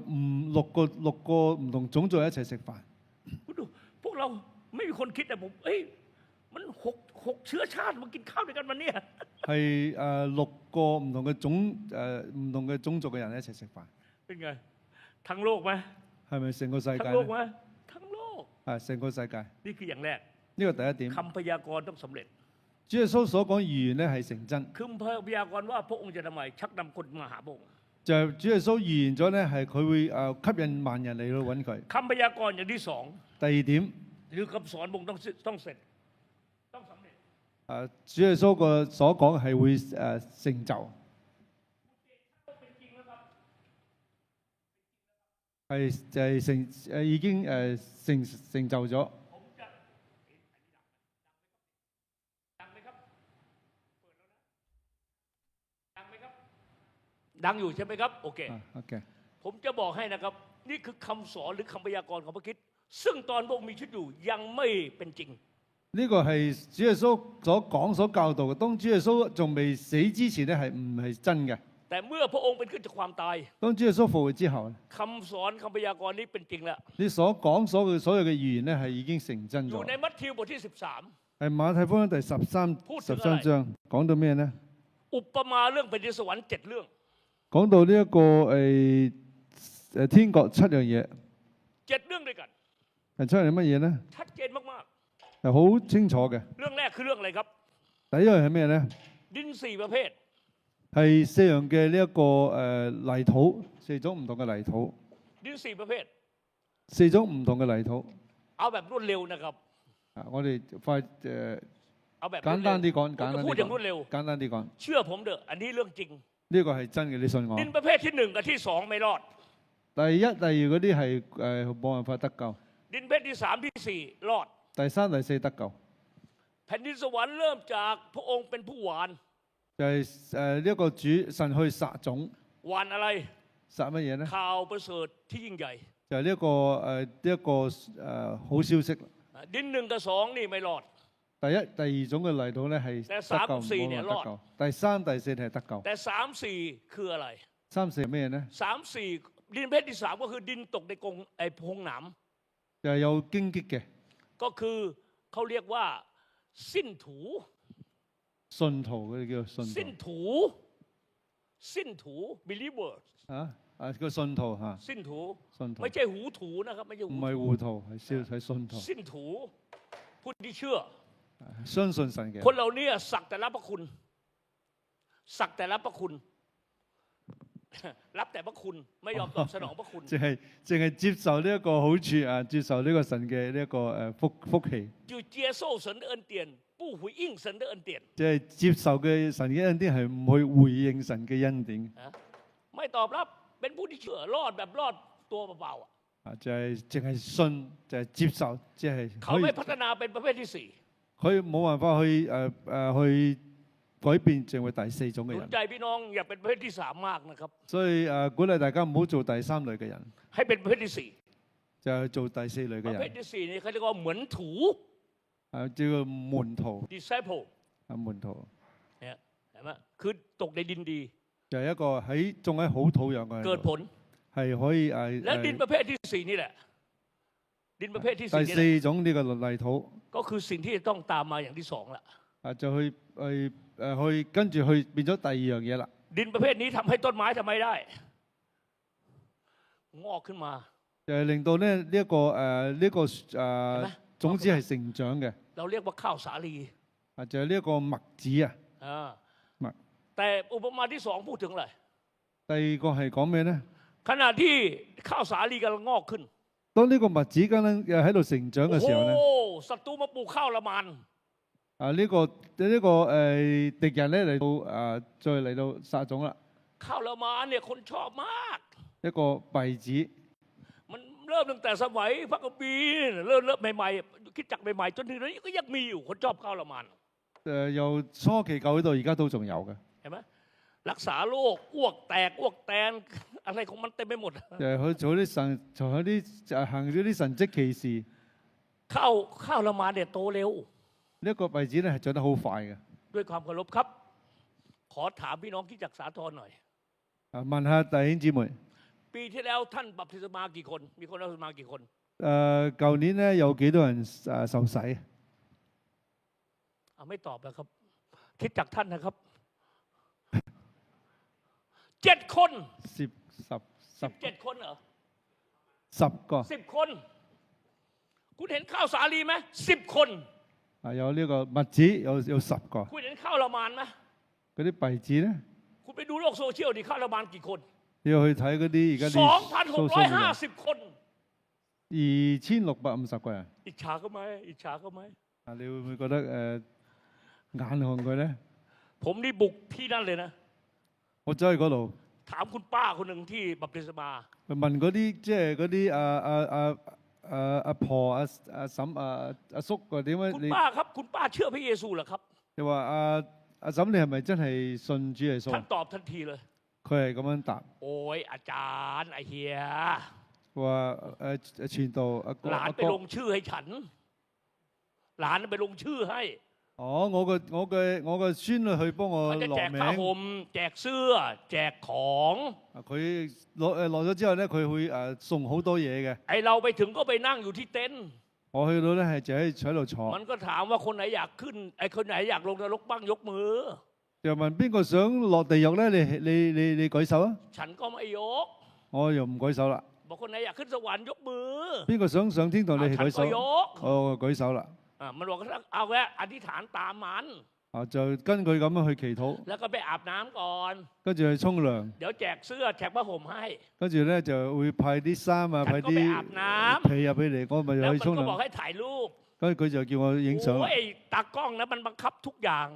六個唔同種族一齊食飯。 คุณดูพวกเราไม่มีคนคิดแต่ผมมัน6 เชื้อชาติมากินข้าวด้วยกันวันนี้ 係6個唔同嘅種族嘅人一齊食飯， เป็นไงทั้งโลกไหม 係咪成個世界 ทั้งโลก 咧？ ไหมทั้งโลก 成個世界。 นี่คืออย่างแรก 呢個第一點。 คำพยากรณ์ต้องสำเร็จ 主耶穌所講預言咧係成真， คือพยากรณ์ว่าพระองค์จะทำไมชักนำคนมาหาพระองค์ 就係主耶穌預言咗咧係佢會吸引萬人嚟到揾佢。 คำพยากรณ์อย่างที่2 第二點， หรือคำสอนพระองค์ต้องเสร็จต้องสำเร็จ 主耶穌個所講係會成就，係就係已經成就咗。 ดังไหมครับเปิดแล้วนะดังไหมครับดังอยู่ใช่ไหมครับโอเค OK， ผมจะบอกให้นะครับ นี่คือคำสอนหรือคำพยากรณ์ของพระคริสต์ซึ่งตอนพระองค์มีชีวิตอยู่ยังไม่เป็นจริง 呢個係主耶穌所講所教導嘅。當主耶穌仲未死之前咧係唔係真嘅？ แต่เมื่อพระองค์เป็นขึ้นจากความตาย 當主耶穌復活之後， คำสอนคำพยากรณ์นี้เป็นจริงแล้ว 你所講所有嘅預言咧係已經成真 อยู่ 咗。 ในมัทธิวบทที่13 係馬太福音第13章講到咩呢？ อุปมาเรื่องแผ่นดินสวรรค์7 เรื่อง 講到呢一個天國7樣嘢， 7 เรื่องด้วยกัน 係7樣乜嘢呢？ ชัดเจนมาก 係好清楚嘅。 ๆ เรื่องแรกคือเรื่องอะไรครับ 第一樣係咩呢？ ดิน4 ประเภท 係4樣嘅呢一個泥土，4種唔同嘅泥土， ดิน4 ประเภท 4種唔同嘅泥土。 เอาแบบรวดเร็วนะครับ 我哋快เอาแบบรว 簡 ดเร็ว 單啲講， ผมจะพูดอย่างรวดเร็ว 簡單啲講， เชื่อผมเถอะอันนี้เรื่องจริง 呢個係真嘅，你信我 ดิ。นประเภทที่1กับที่2ไม่รอด 第一、第二嗰啲係冇辦法得救， ดินประเภทที่3ที่4รอด 第三、第四得救， แผ่นดินสวรรค์เริ่มจากพระองค์เป็นผู้หวาน 就係呢一個主神去撒種， หวานอะไร 撒乜嘢呢？ ข่าวประเสริฐที่ยิ่งใหญ่ 就係呢一個好消息。 ดิน1กับ2นี่ไม่รอด 第一、第二種嘅嚟到咧係แต่得救，3 4冇เนี่ย 辦法 รอด 得救。第三、第四係得救。 แต่3 4คืออะไร 三四係咩呢？ 3 4ดินประเภทที่3ก็คือดินตกในกรงพงหนาม 就係有荊棘嘅 ก็คือเขาเรียกว่าสิ้นถู 信徒，佢哋叫做 สิ้น 信徒 ถูสิ้นถู believer 個信徒嚇， สิ้นถู 信徒 ไม่ใช่หูถูนะครับไม่ใช่ 唔 หู 係 ถู 糊塗，係信徒， สิ้นถูผู้ที่เชื่อ 相信神嘅 คนเหล่านี้สักแต่รับพระคุณ สักแต่รับพระคุณ รับแต่พระคุณไม่ยอมตอบสนองพระคุณ 淨係接受呢一個好處接受呢個神嘅呢一個福氣，就接受神的恩典，不回應神的恩典。即係接受嘅神嘅恩典係唔去回應神嘅恩典， ไม่ตอบรับเป็นผู้ที่เชื่อรอดแบบรอดตัวเปล่าๆ 就係淨係信，就係接受，即係 เขาไม่พัฒนาเป็นประเภทที่4 佢冇辦法去改變成為第4種嘅 หนุน 人。 ใจพี่น้องอย่าเป็นประเภทที่3มากนะครับ 所以鼓勵大家唔好做第3類嘅人， ให้เป็นประเภทที่4 就係做第4類 ป 嘅 ระเภท 人， ที่4นี่เขาเรียกว่าเหมือนถู 叫做門徒 disciple 門徒， เนี่ยเห็นไหมคือตกในดินดี 就係一個種喺好土壤嘅 เกิดผ 人， ล 係可以 และดินประเภทที่4นี่แหละ ดินประเภทที่ 第 4นี่แหละ 4種呢個泥土 ก็คือสิ่งที่จะต้องตามมาอย่างที่2ละ 就去跟住去變咗第2樣嘢啦。ดินประเภทนี้ทำให้ต้นไม้ทำไมได้ งอกขึ้นมา 就係令到咧呢一個呢個咩種子係成長嘅， เราเรียกว่าข้าวสาลี 就係呢一個麥子啊。 อ่า 麥 แต่อุปมาที่สองพูดถึงอะไร 第二個係講咩咧？ ขณะที่ข้าวสาลีกำลังงอกขึ้น 當呢個麥子剛剛喺度成長嘅時候咧， โอ้ศัตรูมาปลูกข้าวละมัน 呢個敵人咧嚟到再嚟到殺種啦， ข้าวละมันเนี่ยคนชอบมาก 一個稗子。 มันเริ่มตั้งแต่สมัยพระกบีเริ่มใหม่ๆคิดจักใหม่ๆจนถึงนี้ก็ยังมีอยู่คนชอบข้าวละมัน 由初期教會到而家都仲有嘅， เห็นไหมรักษาโรคอ้วกแตกอ้วกแตนอะไรของมันเต็มไปหมด 就係佢做啲行咗啲神蹟奇事。 ข้าวละมันเนี่ยโตเร็ว 呢一個稗子咧係長得好快嘅。 ด้วยความเคารพครับ ขอถามพี่น้องที่จักสาธรหน่อย 問下弟兄姊妹， ปีที่แล้วท่านบัพติศมากี่คน มีคนบัพติศมากี่คน 舊年咧有幾多人受洗？ ไม่ตอบนะครับ คิดจากท่านนะครับ7 คน 10 คนเหรอ 10個。 10 คน คุณเห็นข้าวสาลีไหม10 คน 有呢個麥子有10個， คุณเห็นข้าวละมานไหม 嗰啲稗子咧， คุณไปดูโลกโซเชียลดิข้าวละมานกี่คน 你要去睇嗰啲而家啲 2,650 คน 2650個人， อิจฉาเขาไหมอิจฉาเขาไหม 你會唔會覺得眼看佢咧？ ผมนี่บุกที่นั่นเลยนะ 我走去嗰度 ถามคุณป้าคนหนึ่งที่บัพติศมา 問嗰啲即係嗰啲阿婆阿嬸阿叔話點解 คุณ 你？ ป้าครับคุณป้าเชื่อพระเยซูเหรอครับ 你話阿嬸你係咪真係信主耶穌 ท่านตอบทันทีเลย 佢係咁樣答， โอ้ยอาจารย์ไอเฮีย 話傳道阿 หลานไปลง 哥。 ชื่อให้ฉัน หลานไปลงชื่อให้ 哦，我個孫女去幫我 เขาจะ 落 แจกผ้า 名。 ห่มแจกเสื้อ แจกของ 佢落咗之後咧，佢會送好多嘢嘅。 ไอเราไปถึงก็ไปนั่งอยู่ที่เต็นท์ 我去到咧係就喺度坐， มันก็ถามว่าคนไหนอยากขึ้นไอคนไหนอยากลงนรกบ้างยกมือ 又問邊個想落地獄咧？你舉手啊！ ฉันก็ไม่ยก 我又唔舉手啦。 บอกคนไหนอยากขึ้นสวรรค์ยกมือ 邊個想上天堂？你 ฉัน 舉 ก็ย 手。 ก 我舉手啦。 มันบอกว่าเอาแล้วอธิษฐานตามมัน 就跟佢咁樣去祈禱， แล้วก็ไปอาบน้ำก่อน 跟住去沖涼， เดี๋ยวแจกเสื้อแจกผ้าห่มให้ 跟住咧就會派啲衫啊，派 ฉันก็ไปอาบน้ 啲被入俾你，我咪 ำแล้ว 去 มัน 沖 ก็บอก 涼。 ให้ถ่ายรูป 跟住佢就叫我影相 โอ้ 啦。 ยตากล้องนะมันบังคับทุกอย่าง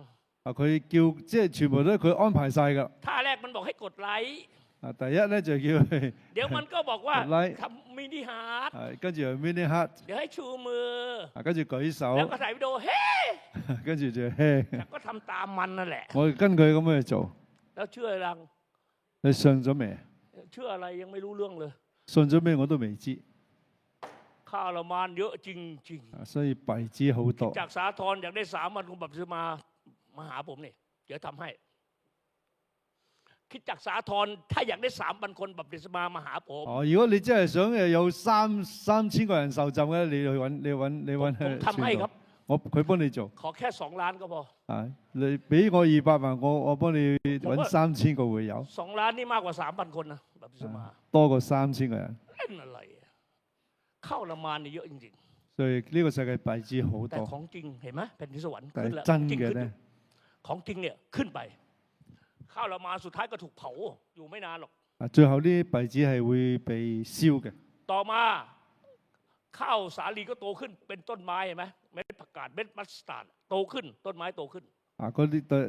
佢叫即係全部都佢安排晒㗎。 ท่าแรกมันบอกให้กดไลค์ 第一咧就叫佢 เดี๋ยวมันก็บอกว่าก ดไลค์ ทำมินิฮาร์ด 跟住又 mini heart， เดี๋ยวให้ชูมือ 跟住舉手 แล้วก็ถ่ายวิดีโอเฮ้ 跟住就嘿， แต่ก็ทำตามมันนั่นแหละ 我跟佢咁樣去做。 แล้วเชื่อยัง 你信咗未？ เชื่ออะไรยังไม่รู้เรื่องเลย 信咗咩我都未知， ข้าวละมานเยอะจริง 所以稗子好多。 ๆ จากสาธรอยากได้3 วันคุณบัพติศมาหาผมนี่เดี๋ยวทำให้ คิดจากสาธรถ้าอยากได้3,000 คนบัพติศมาหาผม 哦，如果你真係想有三千個人受浸嘅，你揾 ผมทำให้ครับ 佢幫你做。 ขอแค่2 ล้านก็พอ 你俾我200萬，我幫你揾3000個會友， 2 ล้านนี่มากกว่า 3,000 คนนะบัพติศมา 多過3000個人。 เล่นอะไรอะข้าวละมานนี่เยอะจริง 所以呢個世界稗子好 ๆแต่ 多， ของจริงเห็นไหมแผ่นดินสวรรค์ 但 ขึ้นแล้ว 係真 จริง 嘅 ขึ้นอ 咧 ยู่ของจริงเนี่ยขึ้นไป ข้าวละมานสุดท้ายก็ถูกเผาอยู่ไม่นานหรอก 最後啲稗子係會被燒嘅。 ต่อมาข้าวสาลีก็โตขึ้นเป็นต้นไม้เห็นไหมเม็ดผักกาดเม็ดมัสตาร์ดโตขึ้นต้นไม้โตขึ้น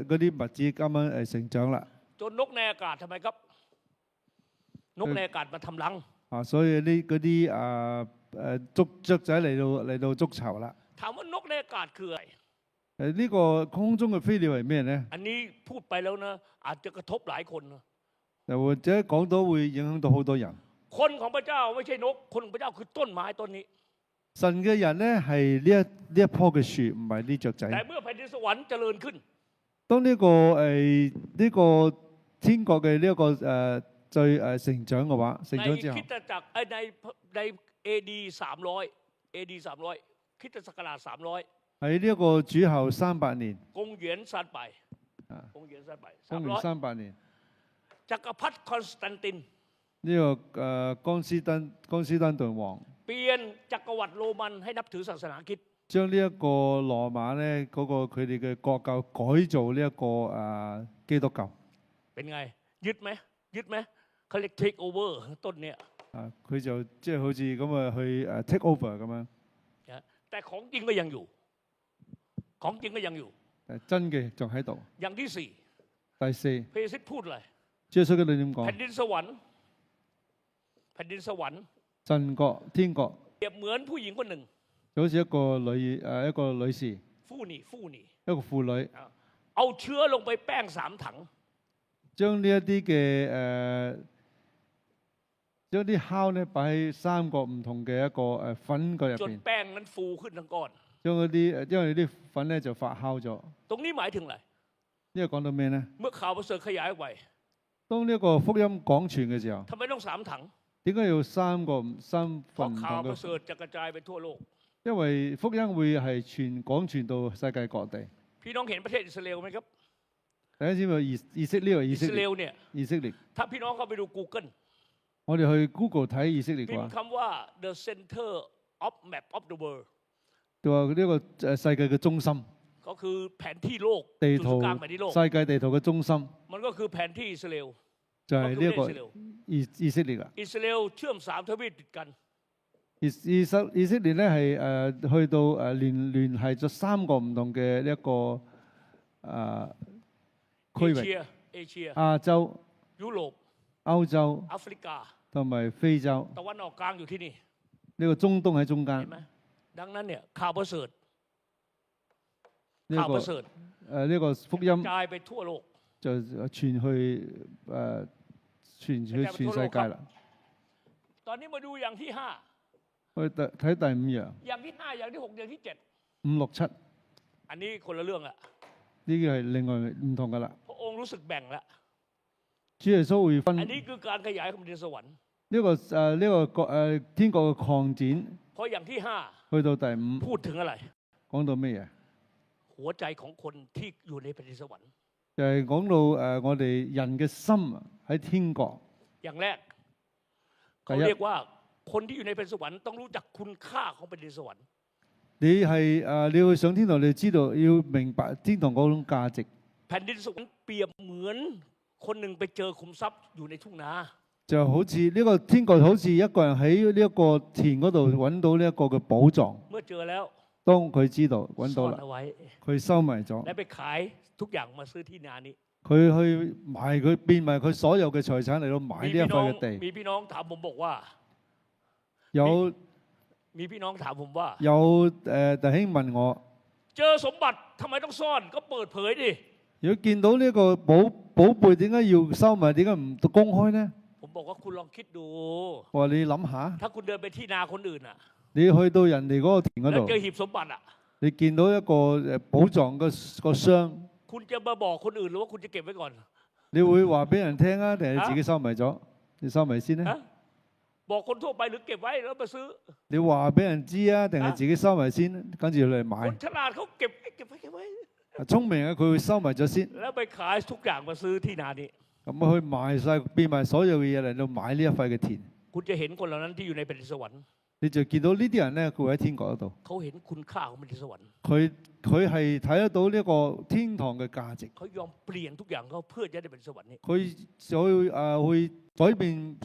嗰啲麥子啱啱成長啦， จนนกในอากาศทำไมครับ นกในอากาศมาทำรัง 所以嗰啲雀仔嚟到築巢啦。 ถามว่านกในอากาศคืออะไร 呢個空中嘅飛鳥係咩咧？ อันนี้พูดไปแล้วนะอาจจะกระทบหลายคนนะ 或者講到會影響到好多人。 คนของพระเจ้าไม่ใช่นกคนของพระเจ้าคือต้นไม้ต้นนี้ 神嘅人咧係呢一棵嘅樹，唔係啲雀仔。 แต่เมื่อแผ่นดินสวรรค์เจริญขึ้น 當呢個天國嘅呢一個再成長嘅話，成 ใน 長之後 คริสตจักรในAD 300 AD 300คริสตศักราช300喺呢一個主後300年，公元300公元300 公元300年， จักรพรรดิคอนสแตนติน呢個江斯丹頓王เปลี่ยนจักรวรรดิโรมันให้นับถือศาสนาคริสต์將呢一個羅馬咧嗰個佢哋嘅國教改做呢一個基督教。 เป็นไงยึดไหมเขาเรียก take over ต้นเนี่ย佢就即係好似咁去take over 咁樣。แต่ของจริงก็ยังอยู่但真嘅仲喺度。อย่างที่สี่第四，พระเยซูพูดเลย主耶穌嗰度點講？ แผ่นดินสวรรค์震國天國เปรียบเหมือนผู้หญิงคนหนึ่ง就好似一個女士，ฟู่นี่一個婦女，เอาเชื้อลงไปแป้ง3 ถัง將呢一啲嘅將啲酵咧擺喺3個唔同嘅一個粉個入 จน 邊， แป้งนั้นฟูขึ้นทั้งก้อน將嗰啲因為啲粉咧就發酵咗。 ตรงนี้หมายถึงอะไร呢個講到咩咧？ เมื่อข่าวประเสริฐขยายออกไป當呢一個福音廣傳嘅時候， ทำไมต้อง3 ถัง點解要3เพราะ 份唔 ข่าว 同 ประเสริ 嘅？ ฐจะกระจายไปทั่วโลก因為福音會係廣傳到世界各地。 พี่น้องเห็นประเทศอิสราเอลไหมครับ大家知唔知以色列อิสราเอลเนี่ย 以色列？ ถ้าพี่น้องเข้าไปดู Google 我哋去 Google 睇以色列嘅 พิม 話 พ์，คำว่า the center of map of the world 就話呢個世界嘅中心， ก็คือแผนที่โลก 地 จุดศูน 圖 ย์กลางแผนที่โลก 世界地圖嘅中心 มันก็คือแผนที่อิสราเอล 就係呢一個以色列啦。 อิสราเอลเชื่อม3 ทวีปติดกัน以色列咧係去到聯繫咗3個唔同嘅一個區域， เอเชีย亞洲、 ยุโรป 歐洲 แอฟริกา同埋非洲， ตะวันออกกลางอยู่ที่นี่呢個中東喺中 เห็น 間。 ไหมดังนั้นเนี่ยข่าวประเสริฐ 呢、ข่าว 個 ประเสริฐ 呢、個福音 กระจายไปทั่วโลก 就傳去全世界啦。 ตอนนี้มาดูอย่างที่ 去睇第5樣， 5อย่างที่5อย่างที่6อย่างที่7 5、6、7， อันนี้คนละเรื่องละ 呢個係另外唔同噶啦。 พระองค์รู้สึกแบ่งละ 主耶穌會分 อันนี้คือการขยายของแผ่นดินสวรรค์ 呢個天國嘅擴展， เพราะอย่างที่ 去到第5， 5พูดถึงอะไร 講到咩嘢？ หัวใจของคนที่อยู่ในแผ่นดินสวรรค์ 就係講到我哋人嘅心喺天國。 อย่างแรกเขาเรียกว่าคนที่อยู่ในแผ่นดินสวรรค์ต้องรู้จักคุณค่าของแผ่นดินสวรรค์你要去上天堂，你知道要明白天堂嗰種價值。 แผ่นดินสวรรค์เปรียบเหมือนคนหนึ่งไปเจอขุมทรัพย์อยู่ในทุ่งนา 就好似呢個天國，好似一個人喺呢一個田嗰度揾到呢一個嘅寶藏。 เมื่อเจอแล้ว 當佢知道揾到 ซ่อน 啦， เอาไว้ 佢收埋咗， และไปขายทุกอย่างมาซื้อที่นานี้ 佢去賣佢變賣佢所有嘅財產嚟到買呢一塊嘅地。 มีพี่น้องถามผมบอกว่า 有 มีพี่น้องถามผมว่า 有弟兄問我， เจอสมบัติทำไมต้องซ่อนก็เปิดเผยดิ 如果見到呢個寶貝，點解要收埋？點解唔公開呢？ ผมบอกว่าคุณลองคิดดู 我話你諗下， ถ้าคุณเดินไปที่นาคนอื่นอ่ะ 你去到人哋嗰個田嗰 แล้ว 度 เจอหีบสมบัติอ่ะ 你見到一個寶藏個箱， คุณจะมาบอกคนอื่นหรือว่าคุณจะเก็บไว้ก่อน 你會話俾人聽啊，定係你自己收埋咗？你收埋先呢？ ฮะบอกคนทั่วไปหรือเก็บไว้แล้วมาซื้อ 你話俾人知啊，定係自己收埋先，跟住嚟 คน 買？ ฉลาดเขาเก็บไว้ 聰明啊，佢會收埋咗先， แล้วไปขายทุกอย่างมาซื้อที่นานี้ 咁去賣晒變賣所有嘅嘢嚟到買呢一塊嘅田。 คุณจะเห็นคนเหล่านั้นที่อยู่ในแผ่นดินสวรรค์ 你就見到呢啲人咧，佢會喺天國嗰度， เขาเห็นคุณค่าของแผ่นดินสวรรค์ 佢係睇得到呢個天堂嘅價值， เขายอมเปลี่ยนทุกอย่างเขาเพื่อจะได้เป็นสวรรค์นี้ 佢就會改變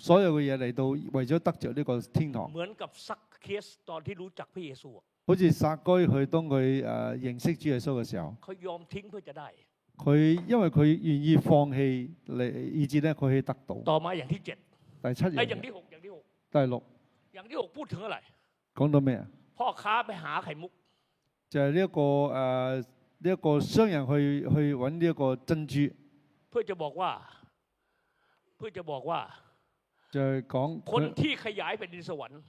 所有嘅嘢嚟到為咗得着呢個天堂。 เหมือนกับซักเคสตอนที่รู้จักพระเยซูอะ 好似撒該佢當佢認識主耶穌嘅時候， เขายอมทิ้งเพื่อจะได้ 佢因為佢願意放棄嚟，以致咧佢可以得到。 ต่อมาอย่างที่7第七 ไอ้ 樣 อย่าง 嘢， ที่6第六อย่างที่6พูดถึงอะไร 講到咩啊？ พ่อค้าไปหาไข่มุก 就係呢一個商人去揾呢一個珍珠， เพื่อจะบอกว่า就係講 คนที่ขยายแผ่นดินสวรรค์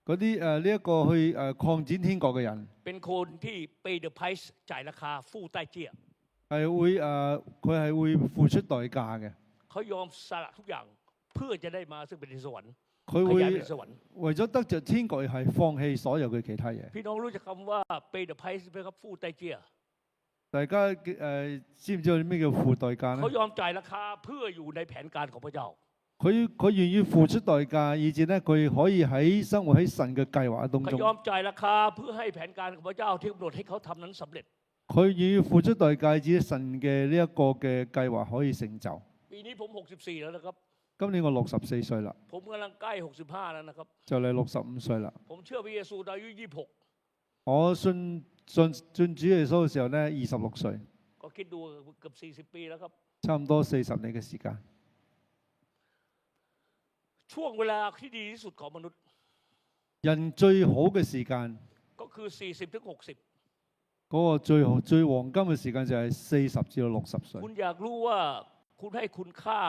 嗰啲呢一個去擴展天國嘅人， เป็นคนที่ pay the price จ่ายราคาฟู่ใต้เจี้ย 係會佢係會付出代價嘅， เขายอมสละทุกอย่างเพื่อจะได้มาซึ่งแผ่นดินสวรรค์ 佢 ขยาย 會 แผ่นดินสวรรค์ 為咗得着天國係放棄所有嘅其他嘢。 พี่น้องรู้จักคำว่า pay the price ไหมครับฟู่ใต้เจี้ย大家知唔知道咩叫付代價 เขา 咧？ ยอมจ่ายราคาเพื่ออยู่ในแผนการของพระเจ้า 佢願意付出代價，以至咧佢可以喺生活喺神嘅計劃當 เขา 中。 ยอมจ่ายราคาเพื่อให้แผนการของพระเจ้าที่กำหนดให้เขาทำนั้นสำเร็จ 佢願意付出代價，以至神嘅呢一個嘅計劃可以成就。 ปีนี้ผม64แล้วนะครับ 今年我64歲啦， ผมกำลังใกล้65แล้วนะครับ 就嚟65歲啦。 ผมเชื่อพระเยซูตอนอายุ26我信主耶穌嘅時候咧，26歲， ก็คิดดูเกือบ40ปีแล้วครับ 差唔多40年嘅時間。 ช่วงเวลาที่ดีที่สุดของมนุษย์ 人最好嘅時間， ก็คือ40ถึง60嗰個最黃金嘅時間就係40至到60歲 คุ。ณอยากรู้ว่าคุณให้คุณค่า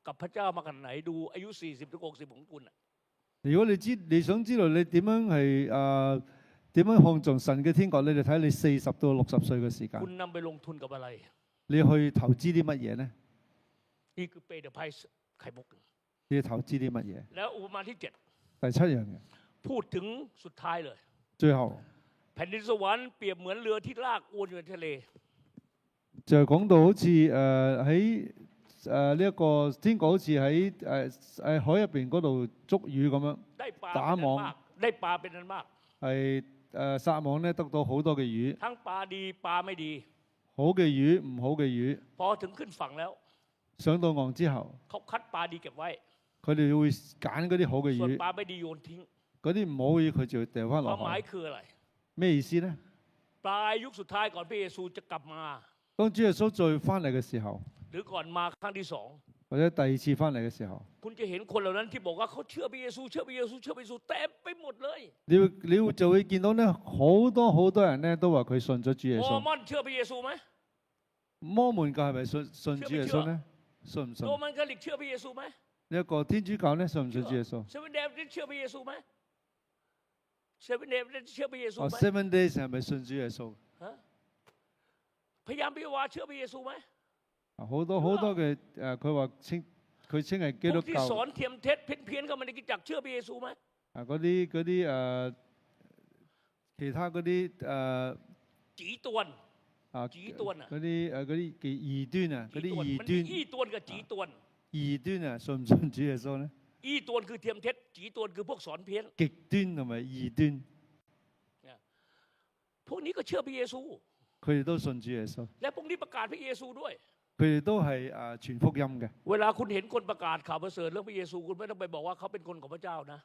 กับพระเจ้ามากขนาดไหนดูอายุ40ถึง60ของคุณน่ะ 如果你想知道你點樣係點樣看重神嘅天國，你就睇你40到60歲嘅時間。 คุณนำไปลงทุนกับอะไร 你去投資啲乜嘢呢？ นี่คือ pay the price ไข่มุก 你要投資啲乜嘢？ แล้วอุปมาที่ 第7樣嘅， 7พูดถึงสุดท้ายเลย 最後 แผ่นดินสวรรค์เปรียบเหมือนเรือที่ลากอวนอยู่ในทะเล 就係講到好似喺呢一個天國，好似喺海入邊嗰度捉魚咁樣， ได้ปลา 打 เป็นอัน 網 มากได้ปลาเป็นอันมาก 係撒網咧得到好多嘅魚， ทั้งปลาดีปลาไม่ดี 好嘅魚、唔好嘅魚。 พอถึงขึ้นฝั่งแล้ว 上到岸之後， เขาคัดปลาดีเก็บไว้ 佢哋會揀嗰啲好嘅 ส่วน 魚， ปลาไม่ดีโยนทิ้ง 嗰啲唔好嘅魚佢就會掉翻 ค 落 วามหมาย 海。 คืออะไร 咩意思呢？ ปลายยุคสุดท้ายก่อนพระเยซูจะกลับมา 當主耶穌再翻嚟嘅時候， หรือก่อนมาครั้งที่สอง 或者第二次翻嚟嘅時候， คุณจะเห็นคนเหล่านั้นที่บอกว่าเขาเชื่อพระเยซูเชื่อพระเยซูเชื่อพระเยซูเต็มไปหมดเลย 就會見到咧好多人咧都話佢信咗主耶 มอ 穌。 ร์มอนเชื่อพระเยซูไหม 摩門教係咪信主耶穌呢？信唔信？ โรมันคาทอลิกเชื่อพระเยซูไหม 呢一個天主教咧信唔信主耶穌？ เซเว่นเดย์เชื่อพระเยซูไหมเซเว่นเดย์เชื่อพระเยซู 哦 ไหม ，Seven Days 係咪信主耶穌？ ฮะพยายามพิวาเชื่อพระเยซูไหม 好多嘅佢話佢稱係基 พ 督 วกที่สอน 教。 เทียมเท็จเพี้ยนเข้ามาในกิจจักรเชื่อพระเยซูไหม 嗰啲其他嗰啲จีตวน 嗰 จีตวน啊啲嘅異端啊，嗰啲 มัน 異 มี 端 อี้ตวนกับจีตวน 異端啊，信唔信主耶穌呢？ อี้ตวนคือเทียมเท็จจีตวนคือพวกสอนเพี้ยน 極端同埋異端， พวกนี้ก็เชื่อพระเยซู 佢哋都信主耶穌， และพวกนี้ประกาศพระเยซูด้วย 佢哋都係傳福音嘅。 เวลาคุณเห็นคนประกาศข่าวประเสริฐเรื่องพระเยซูคุณไม่ต้องไปบอกว่าเขาเป็นคนของพระเจ้านะ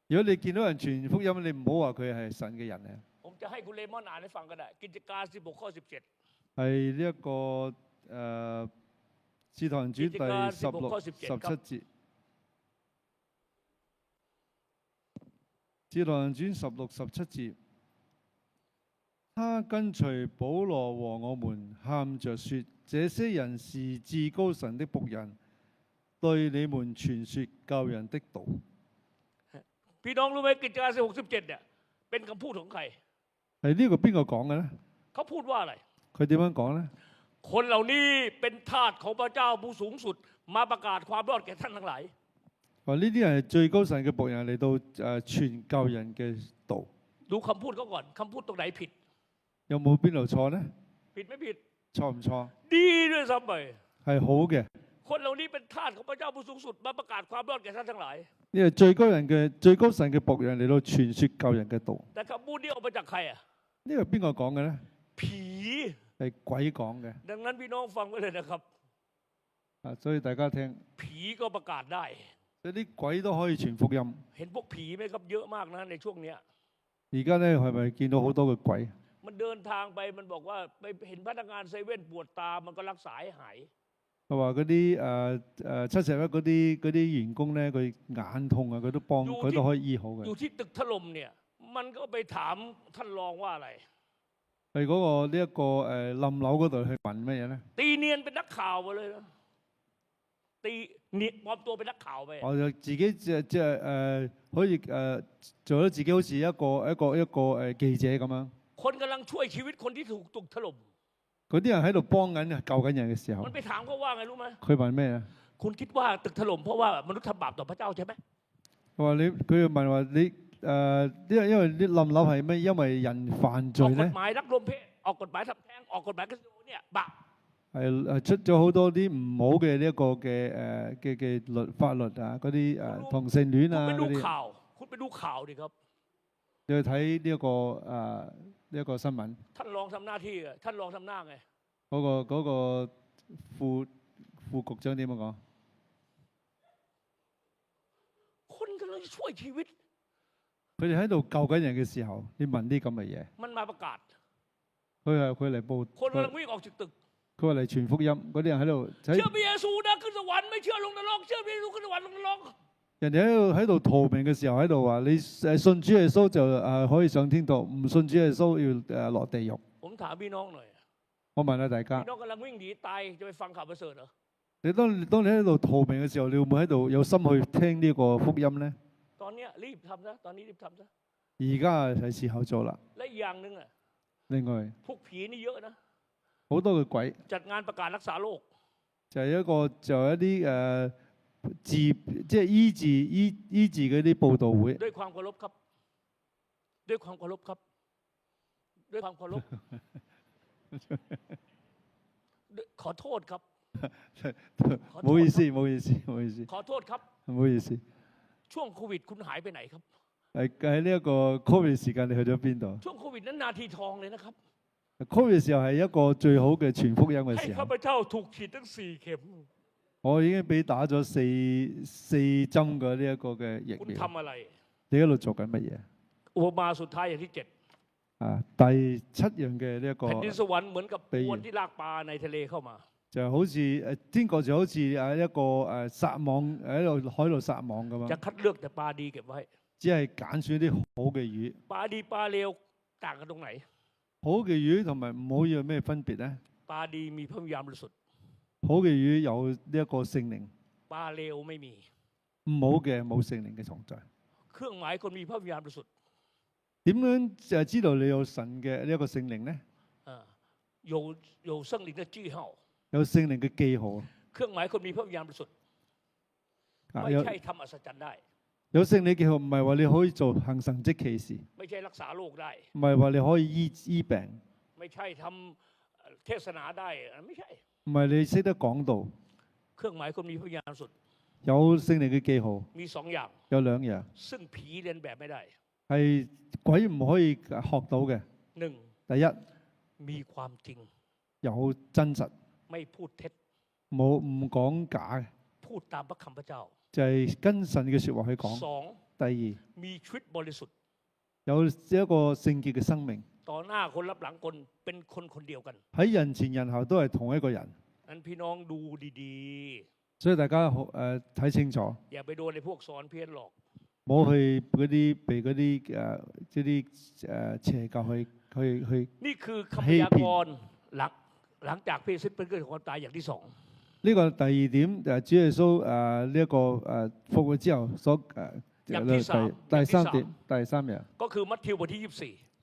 如果你見到人傳福音，你唔好話佢係神嘅人啊， ผมจะให้คุณเลมอนอ่านให้ฟังก็ได้กิจการ16ข้อ17係呢一個使徒行傳第16、17節。使徒行傳16、17節，他跟隨保羅和我們，喊着說：這些人是至高神的僕人，對你們傳說救人的道。 พี่น้องรู้ไหมกิจการ16 17เนี่ยเป็นคำพูดของใคร 係呢個邊個講嘅呢？ เขาพูดว่าอะไร 佢點樣講呢？ คนเหล่านี้เป็นทาสของพระเจ้าผู้สูงสุดมาประกาศความรอดแก่ท่านทั้งหลาย 話呢啲人係最高神嘅僕人嚟到傳救人嘅道。 ดูคำพูดเขาก่อนคำพูดตรงไหนผิด 有冇邊度錯呢？ ผิดไม่ผิด 錯唔錯？ ดีด้วยซ้ำไป 係好嘅。 คนเหล่านี้เป็นทาสของพระเจ้าผู้สูงสุดมาประกาศความรอดแก่ท่านทั้งหลาย 呢係最高神嘅僕人嚟到傳説救人嘅道。 แต่คำพูดนี้ออกมาจากใครอ่ะ 呢個邊個講嘅呢？ ผี 係鬼講嘅。 ดังนั้นพี่น้องฟังไว้เลยนะครับ 所以大家聽， ผีก็ประกาศได้ 所以啲鬼都可以傳福音。 เห็นพวกผีไหมครับเยอะมากนะในช่วงเนี้ย 而家呢係咪見到好多嘅鬼？ มันเดินทางไปมันบอกว่าไปเห็นพนักงานเซเว่นปวดตามันก็รักษาให้หาย 佢話嗰啲71嗰啲員工呢，佢眼痛啊，佢都幫佢都可以醫好嘅。 อยู่ที่ตึกถล่มเนี่ยมันก็ไปถามท่านรองว่าอะไร 去嗰個呢一個冧樓嗰度去問乜嘢呢？ ตีเนียนเป็นนักข่าวมาเลยนะตีเนียนปลอมตัวเป็นนักข่าวไป 我就自己可以做咗自己好似一個記者咁樣。 คนกำลังช่วยชีวิตคนที่ถูกตึกถล่ม 嗰啲人喺度幫緊救緊人嘅時候 มัน，ไปถามเขาว่าไงรู้ไหม 佢問咩啊？ คุณคิดว่าตึกถล่มเพราะว่ามนุษย์ทำบาปต่อพระเจ้าใช่ไหม 佢問話你因為啲冧樓係咩？因為人犯罪 ออกก 咧 ฎ，หมายรักลมเพศ ออกกฎหมายทำแท้งออกกฎหมายคาสิโนเนี่ยบาป 係出咗好多啲唔好嘅呢一個嘅法律啊，嗰啲同性戀 คุณ 啊 ไปดู 嗰啲， ข่าวคุณไปดูข่าวดิครับ 你去睇呢一個呢一個新聞， ท่านลองทำหน้าที่อะท่านลองทำหน้าไง 嗰個副局長點樣講？ คนกำลังช่วยชีวิต 佢哋喺度救緊人嘅時候，你問啲咁嘅嘢， มันมาประกาศ 佢嚟報， คนกำลังวิ่งออกจากตึก 佢話嚟傳福音，嗰啲人喺度 เชื่อพระเยซูนะขึ้นสวรรค์ไม่เชื่อลงนรกเชื่อพระเยซูขึ้นสวรรค์ลงนรก 人哋喺度逃命嘅時候喺度話你信主耶穌就可以上天堂，唔信主耶穌要落地獄。 ผมถามพี่น้องหน่อย 我問下大家， พี่น้องกำลังวิ่งหนีตายจะไปฟังข่าวประเสริฐเหรอ 當你喺度逃命嘅時候，你會唔會喺度有心去聽呢個福音呢？ ตอนเนี้ยรีบทำซะตอนนี้รีบทำซะ 而家係時候做啦。 และอีกอย่างหนึ่งอ่ะ 另外 พวกผีนี่เยอะนะ 好多嘅鬼 จัดงานประกาศรักษาโรค 就係一啲即係醫治嗰啲佈道會。 ด้วยความเคารพครับ ด้วยความเคารพครับ ด้วยความเคารพ ขอโทษครับ 唔好意思，唔好意思，唔好意思， ขอโทษครับ 唔好意思。 ช่วงโควิดคุณหายไปไหนครับ 喺呢一個 Covid 時間，你去咗邊度 ช่วงโควิดนั้นนาทีทองเลยนะครับ ？Covid 時候係一個最好嘅傳福音嘅 ให้ 時 ข้า 候。 พเจ้าถูกฉีดทั้ง4 เข็ม 我已經俾打咗四針嘅呢一個嘅疫 คุณ 苗。 ทำอะไร 你喺度做緊乜嘢？ อุปมาสุดท้ายอย่างที่ 7第7樣嘅呢一個 แผ่นดินสวรรค์เหมือนกับ ปี อวนที่ลากปลาในทะเลเข้ามา 就好似天國就好似一個撒網喺度海度撒網咁 จะ 樣， คัดเลือกแต่ปลาดีเก็บไว้ 只係揀選啲好嘅魚。 ปลาดีปลาเลวต่างกันตรงไหน 好嘅魚同埋唔好魚有咩分別呢？ ปลาดีมีพระวิญญาณบริสุทธิ์ 好嘅魚有呢一個聖靈， ปลาเลวไม่มี 唔好嘅冇聖靈嘅存在。 เครื่องหมายคนมีพระวิญญาณบริสุทธิ์ 點樣就知道你有神嘅呢一個聖靈呢？ 有聖靈嘅記號 有聖靈嘅記號 เครื่องหมายคนมีพระวิญญาณบริสุทธิ์ ไม่ 有 ใช่ทำอัศจรรย์ได้ 有聖靈記號，唔係話你可以做行神蹟奇事， ไม่ใช่รักษาโรคได้ 唔係話你可以醫病， ไม่ใช่ทำเทศนาได้ไม่ใช่ 唔係你識得講道。 เครื่องหมายคนมีพระวิญญาณบริสุทธิ์ 有聖靈嘅記號， มี2 อย่าง 有兩樣 ซึ่งผีเรียนแบบไม่ได้ 係鬼唔可以學到嘅。 1. 第一， มีความจริง 有真實， ไม่พูดเท็จ 唔講假嘅， พูดตามพระคำพระเจ้า 就係跟神嘅説話去講。 2. 第二， มีชีวิตบริสุทธิ์ 有一個聖潔嘅生命， ต่อหน้าคนรับหลังคนเป็นคนคนเดียวกัน 喺人前人後都係同一個人。 นั้นพี่น้องดูดี 所以大家睇清楚， ๆ อย่าไปโดนในพวกสอนเพี้ยนหลอก 唔好去嗰啲被嗰啲即啲邪教去 นี่คือคำพยากรณ์หลังจากพระเยซูเป็นเกิดความตายอย่างที่ 2呢個第二點主耶穌呢一個復活之後所第三日， ก็คือมัทธิวบทที่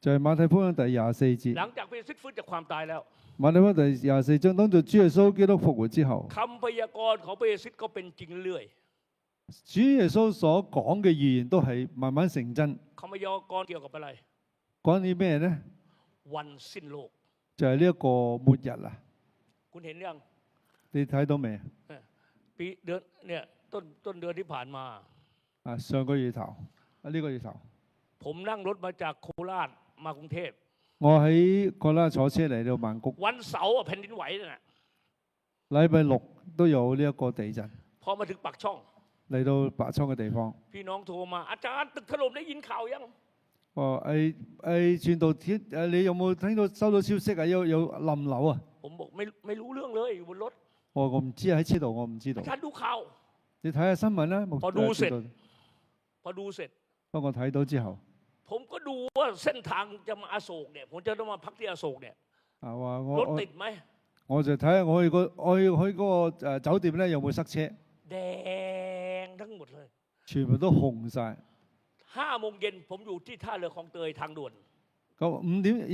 就係馬太福音第24節。 24หลังจากพระเยซูฟื้นจากความตายแล้ว 馬太福音第24章，當到主耶穌基督復活之後， คำพยากรณ์ของพระเยซูก็เป็นจริงเรื่อย 主耶穌所講嘅預言都係慢慢成真。 คำพยากรณ์เกี่ยวกับอะไร 講啲咩呢？ วันสิ้นโลก 就係呢一個末日啦。 คุณเห็นยัง 你睇到未？ ปีเดือนเนี่ยต้นเดือนที่ผ่านมา 上個月頭呢個月頭， ผมนั่งรถมาจากโคราชมากรุงเทพ 我喺嗰啦坐車嚟到曼谷， วันเสาร์แผ่นดินไหวนั่นน่ะ 禮拜六都有呢一個地震， พอมาถึงปากช่อง 嚟到白倉嘅地方。 พี่น้องโทรมาอาจารย์ตึกถล่มได้ยินข่าวยัง 傳道天你有冇聽到收到消息啊？有冧樓啊！ ผมบอกไม่รู้เรื่องเลยอยู่บนรถ 我唔知喺車度，我唔知道 อา。จารย์ดูข่าว 你睇下新聞啦，พอดูเสร็จ 傳道 พอดูเสร็จ 當我睇到之後， ผมก็ดูว่าเส้นทางจะมาอโศกเนี่ยผมจะต้องมาพักที่อโศกเนี่ย 話 รถติดไหม 我就睇下我去嗰個酒店咧有冇塞車， แดงทั้งหมดเลย 全部都紅晒。 5 โมงเย็นผมอยู่ที่ท่าเรือคลองเตยทางด่วน 咁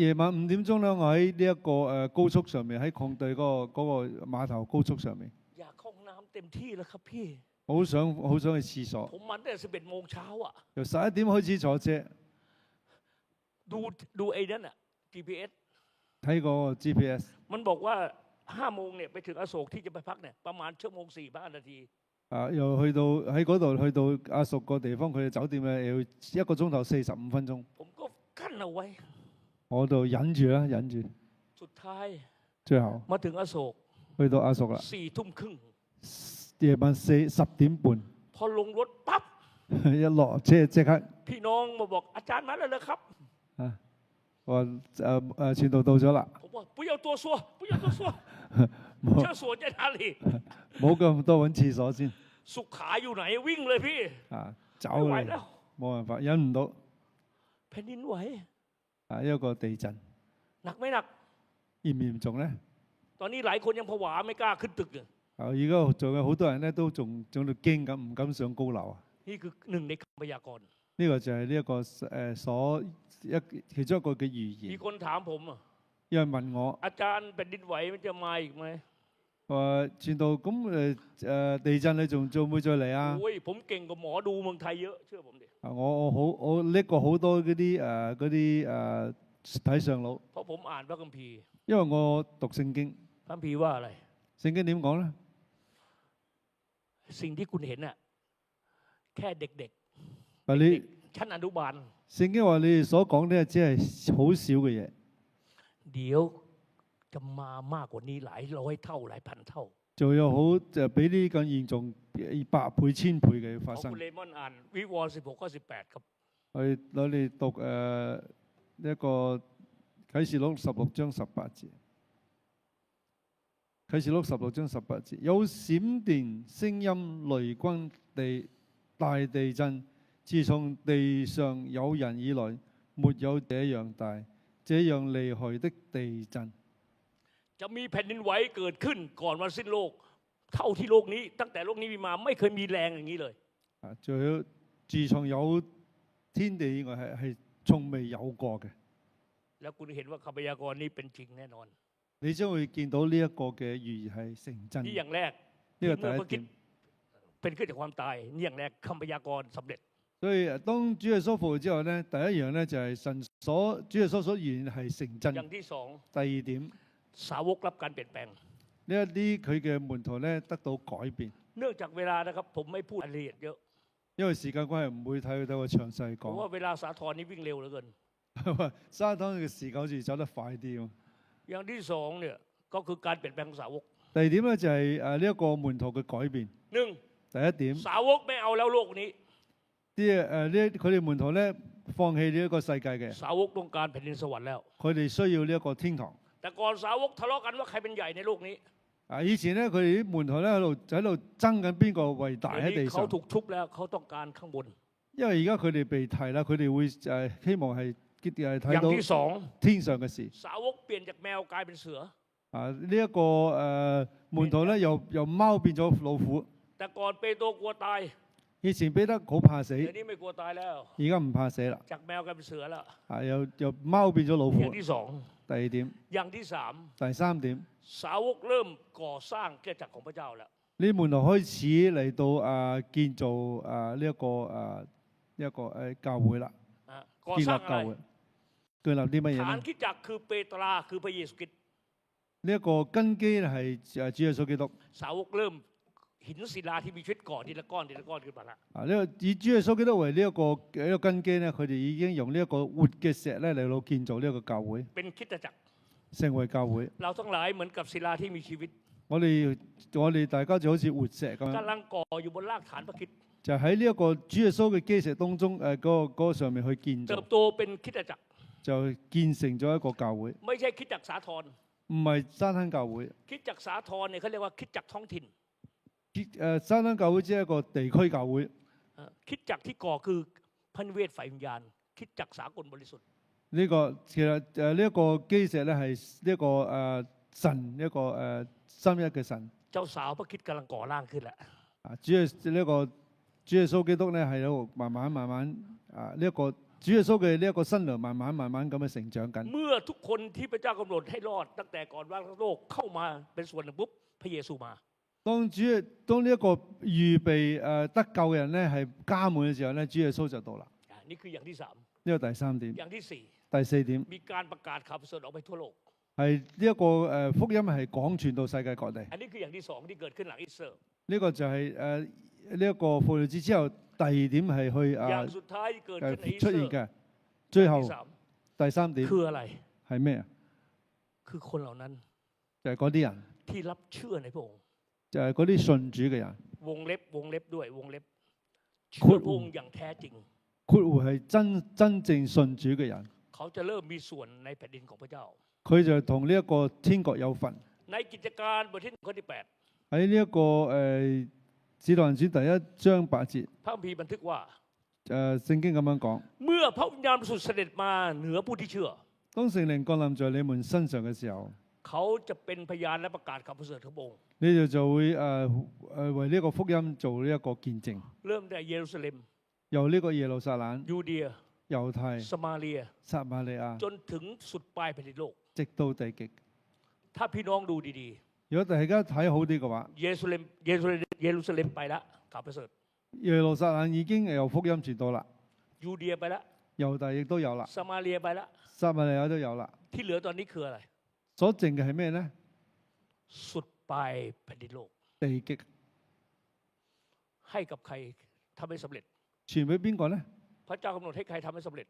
夜晚5點鐘咧，我喺呢一個高速上面，喺礦地嗰個碼頭高速上面， อยากเข้าห้องน้ำเต็มที่แล้วครับพี่ 好想去廁所。 ผมมาตั้งแต่11 โมงเช้าอ่ะ 由11點開始坐車， ดูไอ้นั่นอ่ะ GPS 睇個 GPS， มันบอกว่า5 โมงเนี่ยไปถึงอโศกที่จะไปพักเนี่ยประมาณ1 ชั่วโมง 45 นาที 又去到喺嗰度去到阿叔個地方，佢嘅酒店咧要1個鐘頭45分鐘， ผมก็กั้นเอาไว้ 我度忍住啦，忍住， สุดท้าย 最後 มาถึงอโศก 去到阿叔啦， 4 ทุ่มครึ่ง 夜晚10點半， พอลงรถปั๊บ 一落車即刻 พี่น้องมาบอกอาจารย์มาแล้วเหรอครับ 啊，話傳道到咗啦， ผมบอก不要多說不要多說 冇廁所在哪里 冇咁多揾廁所先， สุขาอยู่ไหนวิ่งเลยพี่ 啊，走 ไม่ไหว 嚟 แล้ว 冇辦法，忍唔到， แผ่นดินไหว 一個地震， หนักไหม่หนัก 嚴唔嚴重咧？ ตอนนี้หลายคนยังผวาไม่กล้าขึ้นตึกเลย 而家仲有好多人咧都仲喺度驚緊，唔敢上高樓啊！ นี่คือหนึ่งในคำพยากรณ์ 呢、個就係呢一個其中一個嘅預 มี 言。 คนถามผมอะ 有人問我 อาจารย์แผ่นดินไหวมันจะมาอีกไหม 話傳道咁地震你仲會唔會再嚟啊？ โอ้ยผมเก่งกว่าหมอดูเมืองไทยเยอะเชื่อผมดิ 我叻過好多嗰啲睇相佬， เพราะผมอ่านพระคัมภีร์ 因為我讀聖經， พระคัมภีร์ว่าอะไร 聖經點講咧？ สิ่งที่คุณเห็นน่ะแค่เด็ก 話你ๆชั้นอนุบาล 聖經話你哋所講呢，只係好少嘅嘢， เดี๋ยวจะมามากกว่านี้หลายร้อยเท่าหลายพันเท่า 仲有好就比呢個嚴重100倍、1000倍嘅發 ของ 生 คุณ。เลมอนอ่านวิวรณ์16 ข้อ 18 ครับ 我哋讀一個啟示錄16章18節。啟示錄16章18節，有閃電、聲音、雷轟、大地震，自從地上有人以來，沒有這樣大、這樣厲害的地震。 จะมีแผ่นดินไหวเกิดขึ้นก่อนวันสิ้นโลก เท่าที่โลกนี้ตั้งแต่โลกนี้มีมาไม่เคยมีแรงอย่างนี้เลย 仲有自從有天地以外係從未有過嘅。 แล้วคุณเห็นว่าคำพยากรณ์นี้เป็นจริงแน่นอน 你將會見到呢一個嘅預言係成真。 นี่อย่างแรก 呢個 เมื่อพระ 第 คิ 一 ด 點。 เป็นขึ้นจากความตายนี่อย่างแรกคำพยากรณ์สำเร็จ 所以當主耶穌復活之後咧，第一樣咧就係主耶穌所預言係成真。 อย่างที่สอง 第二點， สาวกรับการเปลี่ยนแปลง 呢一啲佢嘅門徒咧得到改變， เนื่องจากเวลานะครับผมไม่พูดรายละเอียดเยอะ 因為時間關係唔會睇到個詳細 เพราะว่า 講。 เวลาสาธรนี่วิ่งเร็วเหลือเกิน 沙灘嘅時間好似走得快啲喎。 อย่างที่สองเนี่ยก็คือการเปลี่ยนแปลงของสาวก 第二點咧就係呢一個門徒嘅改變。 หนึ่ง 第一點， สาวกไม่เอาแล้วโลกนี้ 佢哋門徒咧放棄呢一個世界嘅， สาวกต้องการแผ่นดินสวรรค์แล้ว 佢哋需要呢一個天堂。 แต่ก่อนสาวกทะเลาะกันว่าใครเป็นใหญ่ในโลกนี้ 以前咧佢哋啲門徒咧喺度爭緊邊個為大 เดี๋ยว 喺 นี้ 地 เขา 上。 ถูกทุบแล้วเขาต้องการข้างบน 因為而家佢哋被提啦，佢哋會希望係 อย่า 睇 ง 到 ที่สอง 天上嘅事。 สาวกเปลี่ยนจากแมวกลายเป็นเสือ 呢一個門徒咧由貓變咗老虎。 แต่ก่อนเปโตรกลัวตาย 以前彼得好怕死， เดี๋ยวนี้ไม่กลัวตายแล้ว 而家唔怕死啦。 จากแมวกลายเป็นเสือแล้ว 由貓變咗老 อ 虎 ย่าง。ที่สอง 第二點， อย่างที่สาม 第三點， สาวกเริ่มก่อสร้างคริสตจักรของพระเจ้าแล้ว 呢門徒開始嚟到建造呢一個教會啦， ก่อ 建 สร้า 立 งอะไร 教會，建立啲乜嘢 ฐาน 呢？ คริสตจักรคือเปโตราคือพระเยซูคริสต์ 呢一個根基係主耶穌基督。 สาวกเริ่มหินศิลาที่มีชีวิตก่อทีละก้อนทีละก้อนขึ้นมาละ 呢個以主耶穌基督為呢一個根基咧，佢哋已經用呢一個活嘅石咧嚟到建造呢一個教會， เป็นคริสตจักร 成為教會。 เราทั้งหลายเหมือนกับศิลาที่มีชีวิต 我哋大家就好似活石咁樣， กำลังก่ออยู่บนรากฐานพระคริสต์ 就喺呢一個主耶穌嘅基石當中嗰個上面去建 เติ 造， บโตเป็นคริสตจักร 就建成咗一個教會， ไม่ใช่คริสตจักรสาธร 唔係沙灘教會。 คริสตจักรสาธรเนี่ยเขาเรียกว่าคริสตจักรท้องถิ่น 沙灘教會只係一個地區教會， คริสตจักรที่ก่อคือพระนิเวศฝ่ายวิญญาณคริสตจักรสากลบริสุทธิ์ 呢個其實呢一個基石咧係呢一個神一個三一嘅神。 เจ้าสาวพระคริสต์กำลังก่อร่างขึ้นแหละ 主耶穌基督咧係喺度慢慢呢一個主耶穌嘅呢一個新娘慢慢咁樣成長緊。 เมื่อทุกคนที่พระเจ้ากำหนดให้รอดตั้งแต่ก่อนวางโลกเข้ามาเป็นส่วนหนึ่งปุ๊บพระเยซูมา 當呢一個預備得救嘅人咧係加滿嘅時候咧，主耶穌就到啦。 นี่คืออย่างที่สาม 呢個第三點， อย่างที่สี่ 第四點， มีการประกาศข่าวประเสริฐออกไปทั่วโลก係呢一個福音係廣傳到世界各地。 อันนี้คืออย่างที่สองที่เกิดขึ้นหลังอีสเตอร์ 呢個就係呢一個復活節之後第二點係去 อย่างสุดท้ายที่เกิดขึ้นในอีส 出 เตอ 現 ร์ 嘅。最後 ที่สาม 第三點 คืออะไร 係咩啊？ คือคนเหล่านั้น 就係嗰啲人， ที่รับเชื่อในพระองค์ 就係嗰啲信主嘅人， วงเล็บด้วยวงเล็บเชื่อพระองค์อย่างแท้จริง 括弧係真正信主嘅人， เขาจะเริ่มมีส่วนในแผ่นดินของพระเจ้า 佢就同呢一個天國有份。 ในกิจการบทที่1ข้อที่ 喺呢一個使徒行傳第1章8節， 8พระคัมภีร์บันทึกว่า 聖經咁樣講： เมื่อพระวิญญาณบริสุทธิ์เสด็จมาเหนือผู้ที่เชื่อ 當聖靈降臨在你們身上嘅時候， เขาจะเป็นพยานและประกาศข่าวประเสริฐของพระองค์ 你哋就會為呢個福音做呢一個見證， เริ่มแต่เยรูซาเล็ม 由呢個耶路撒冷、 ยูเดีย 猶太、 สมาเรีย 撒瑪利亞， จนถึงสุดปลายแผ่นดินโลก 直到地極。 ถ้าพี่น้องดูดี 如果大家睇好啲嘅話， ๆเยรูซาเล็มไปละข่าวประเสริฐ 耶路撒冷已經有福音傳到啦， ยูเดียไปละ 猶大亦都有啦， สมาเรียไปละ 撒瑪利亞都有啦。 ที่เหลือตอนนี้คืออะไร 所剩嘅係咩呢？ สุดปลายแผ่นดินโลก 地極 ให้กับใครทำให้สำเร็จ 傳俾邊個呢？ พระเจ้ากำหนดให้ใครทำให้สำเร็จ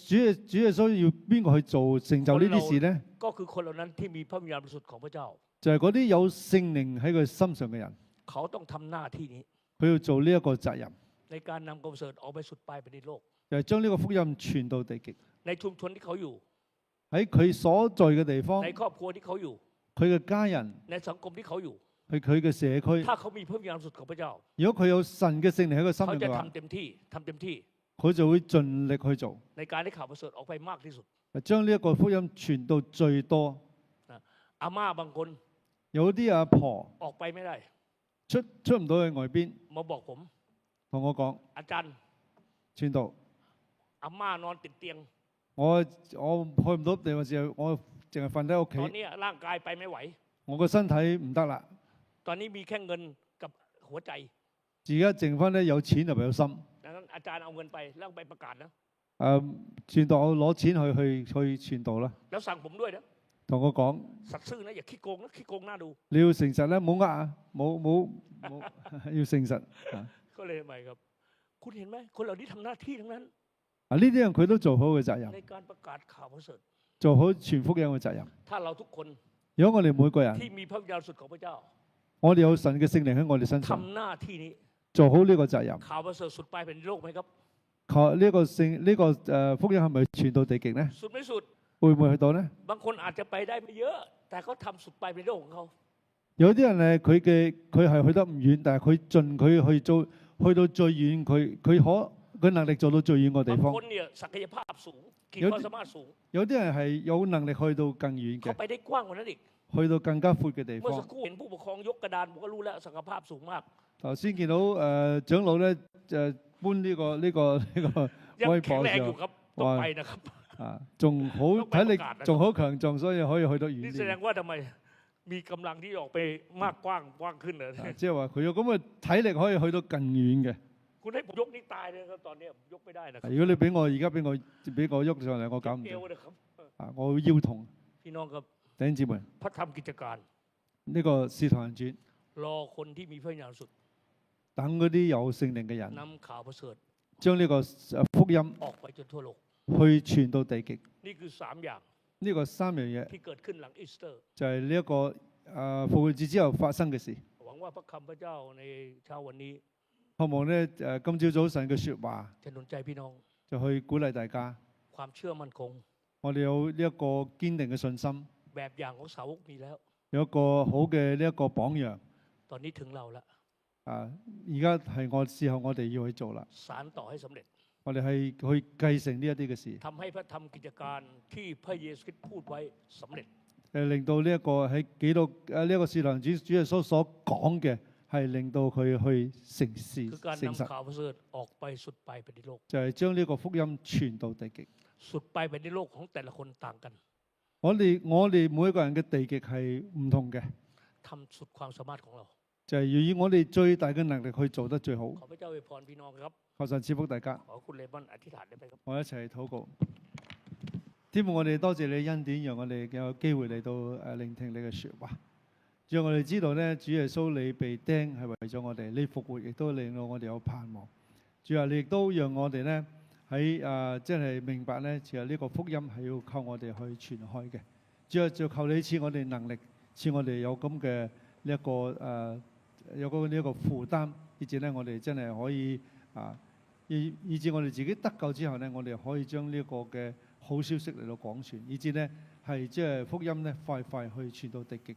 主耶穌要邊個去做成就呢啲事呢？ ก็คือคนเหล่านั้นที่มีพระวิญญาณบริสุทธิ์ของพระเจ้า 就係嗰啲有聖靈喺佢心上嘅人， เขาต้องทำหน้าที่นี้ 佢要做呢一個責任， ในการนำข่าวประเสริฐออกไปสุดปลายแผ่นดินโลก 就係將呢個福音傳到地極。 ในชุมชนที่เขาอยู่ 喺佢所在嘅地方， ในครอบครัวที่เขาอยู่ 佢嘅家人， ในสังคมที่เขาอยู่ 去佢嘅社區， ถ้าเขามีพระวิญญาณบริสุทธิ์ของพระเจ้า 如果佢有神嘅聖靈喺佢心 เขา 入 จะ 嘅話， ทำเต็มที่ 佢就會盡力去做， ในการให้ข่าวประเสริฐออกไปมากที่สุด 將呢一個福音傳到最多。 อาม่าบางคน 有啲阿婆 ออกไปไม่ได้ 出唔到去外邊， มาบอกผม 同我講 อาจารย์ 傳道， อาม่านอนติดเตียง 我去唔到地方時候，我淨係瞓喺屋 ตอน 企， นี้ร่างกายไปไม่ไหว 我個身體唔得啦。 ตอนนี้มีแค่เงินกับหัวใจ 而家剩翻咧有錢同埋有心。 ดังนั้นอาจารย์เอาเงินไปแล้วไปประกาศนะ 傳道我攞錢去傳道啦， แล้วสั่งผมด้วยนะ 同我講 สัตย์ซื่อนะอย่าขี้โกงนะขี้โกงน่าดู 你要誠實咧，唔好呃啊，冇要誠實啊！ ก็เลยทำไมครับ คุณเห็นไหมคนเหล่านี้ทำหน้าที่ทั้งนั้น 啊呢啲人佢都做好嘅責任， ในการประกาศข่าวประเสริฐ 做好傳福音嘅責任。 ถ้าเราทุกคน 如果我哋每個人， ที่มีพระวิญญาณบริสุทธิ์ของพระเจ้า 我哋有神嘅聖靈喺我哋身 ทำ 上， หน้าที่นี้ 做好呢個責任。 ข่าวประเสริฐสุดปลายแผ่นดินโลกไหมครับ 呢個福音係咪傳到地極呢？ สุดไม่สุด 會唔會去到呢？ บางคนอาจจะไปได้ไม่เยอะ แต่เขาทำสุดปลายแผ่นดินโลกของเขา 有啲人咧，佢係去得唔遠，但係佢盡佢去到最遠，佢能力做到最遠個地 บาง 方。 คนเนี่ยศักยภาพสูงขีดความสามารถสูง 有啲人係有能力去到更遠 เขา 嘅， ไปได้กว้างกว่านั้นอีก 去到更加闊嘅地 เมื่อสัก 方。 ครู่เห็นผู้ปกครองยกกระดานผมก็รู้แล้วศักยภาพสูงมาก 頭先見到長老咧搬呢個 ยัง 威 แข็ง 博 แร 嘅 ง 時 อยู่ 候 ครับต้องไปนะครับ 啊，仲好體力仲好強壯，所以可以去得遠 นี่แสดง 啲。 ว่าทำไมมีกำลังที่ออกไปมากกว้างขึ้นเลย 即係話佢有咁嘅體力可以去到更遠嘅。 คุณให้ผมยกนี่ตายเลยครับตอนนี้ยกไม่ได้นะครับ 如果你俾我而家俾我喐上嚟，我搞唔 เอ 到 วนะครับ 啊！我會腰痛。 พี่น้องครับ 弟兄姊妹， พระธรรมกิจการ 呢個使徒行傳 รอคนที่มีพระวิญญาณบริสุทธิ์ 等嗰啲有聖靈嘅人， นำข่าวประเสริฐ 將呢個福音 ออกไปจนทั่วโลก 去傳到地極。 นี่คือ3อย่าง 呢個三樣嘢 ที่เกิดขึ้นหลังอีสเตอร์ 就係呢一個復活節之後發生嘅事。 หวังว่าพระคำพระเจ้าในเช้าวันนี้ 希望咧今朝早晨嘅説話 จะหนุนใจพี่น้อง 就去鼓勵大家， ความเชื่อมั่นคง 我哋有呢一個堅定嘅信心， แบบอย่างของสาวกมีแล้ว 有一個好嘅呢一個榜樣。 ตอนนี้ถึงเราละ 而家係時候我哋要去做啦， สารต่อให้สำเร็จ 我哋係去繼承呢一啲嘅事， ทำให้พระธรรมกิจการที่พระเยซูคริสต์พูดไว้สำเร็จ 令到呢一個喺記錄呢一個使徒行傳主耶穌所講嘅係令到佢去成事 คือการ 成 นำ 實， ข่าวประเสริฐออกไปสุดปลายแผ่นดินโลก 就係將呢個福音傳到地極。 สุดปลายแผ่นดินโลกของแต่ละคนต่างกัน 我哋每一個人嘅地極係唔同嘅， ทำสุดความสามารถของเรา 就係要以我哋最大嘅能力去做得最好。 ขอพระเจ้าอวยพรพี่น้องครับ 求神賜福大家， ขอคุณเลมอนอธิษฐานได้ไหมครับ 我一齊禱告。天父，我哋多謝你恩典，讓我哋有機會嚟到聆聽你嘅説話。主要我哋知道咧，主耶穌你被釘係為咗我哋，你復活亦都令到我哋有盼望。主啊，你亦都讓我哋咧喺即係明白咧，其實呢個福音係要靠我哋去傳開嘅。主啊，就求你賜我哋能力，賜我哋有咁嘅呢一個有嗰呢一個負擔，以至咧我哋真係可以以至我哋自己得救之後咧，我哋可以將呢個嘅好消息嚟到廣傳，以至咧係即係福音咧快快去傳到地極。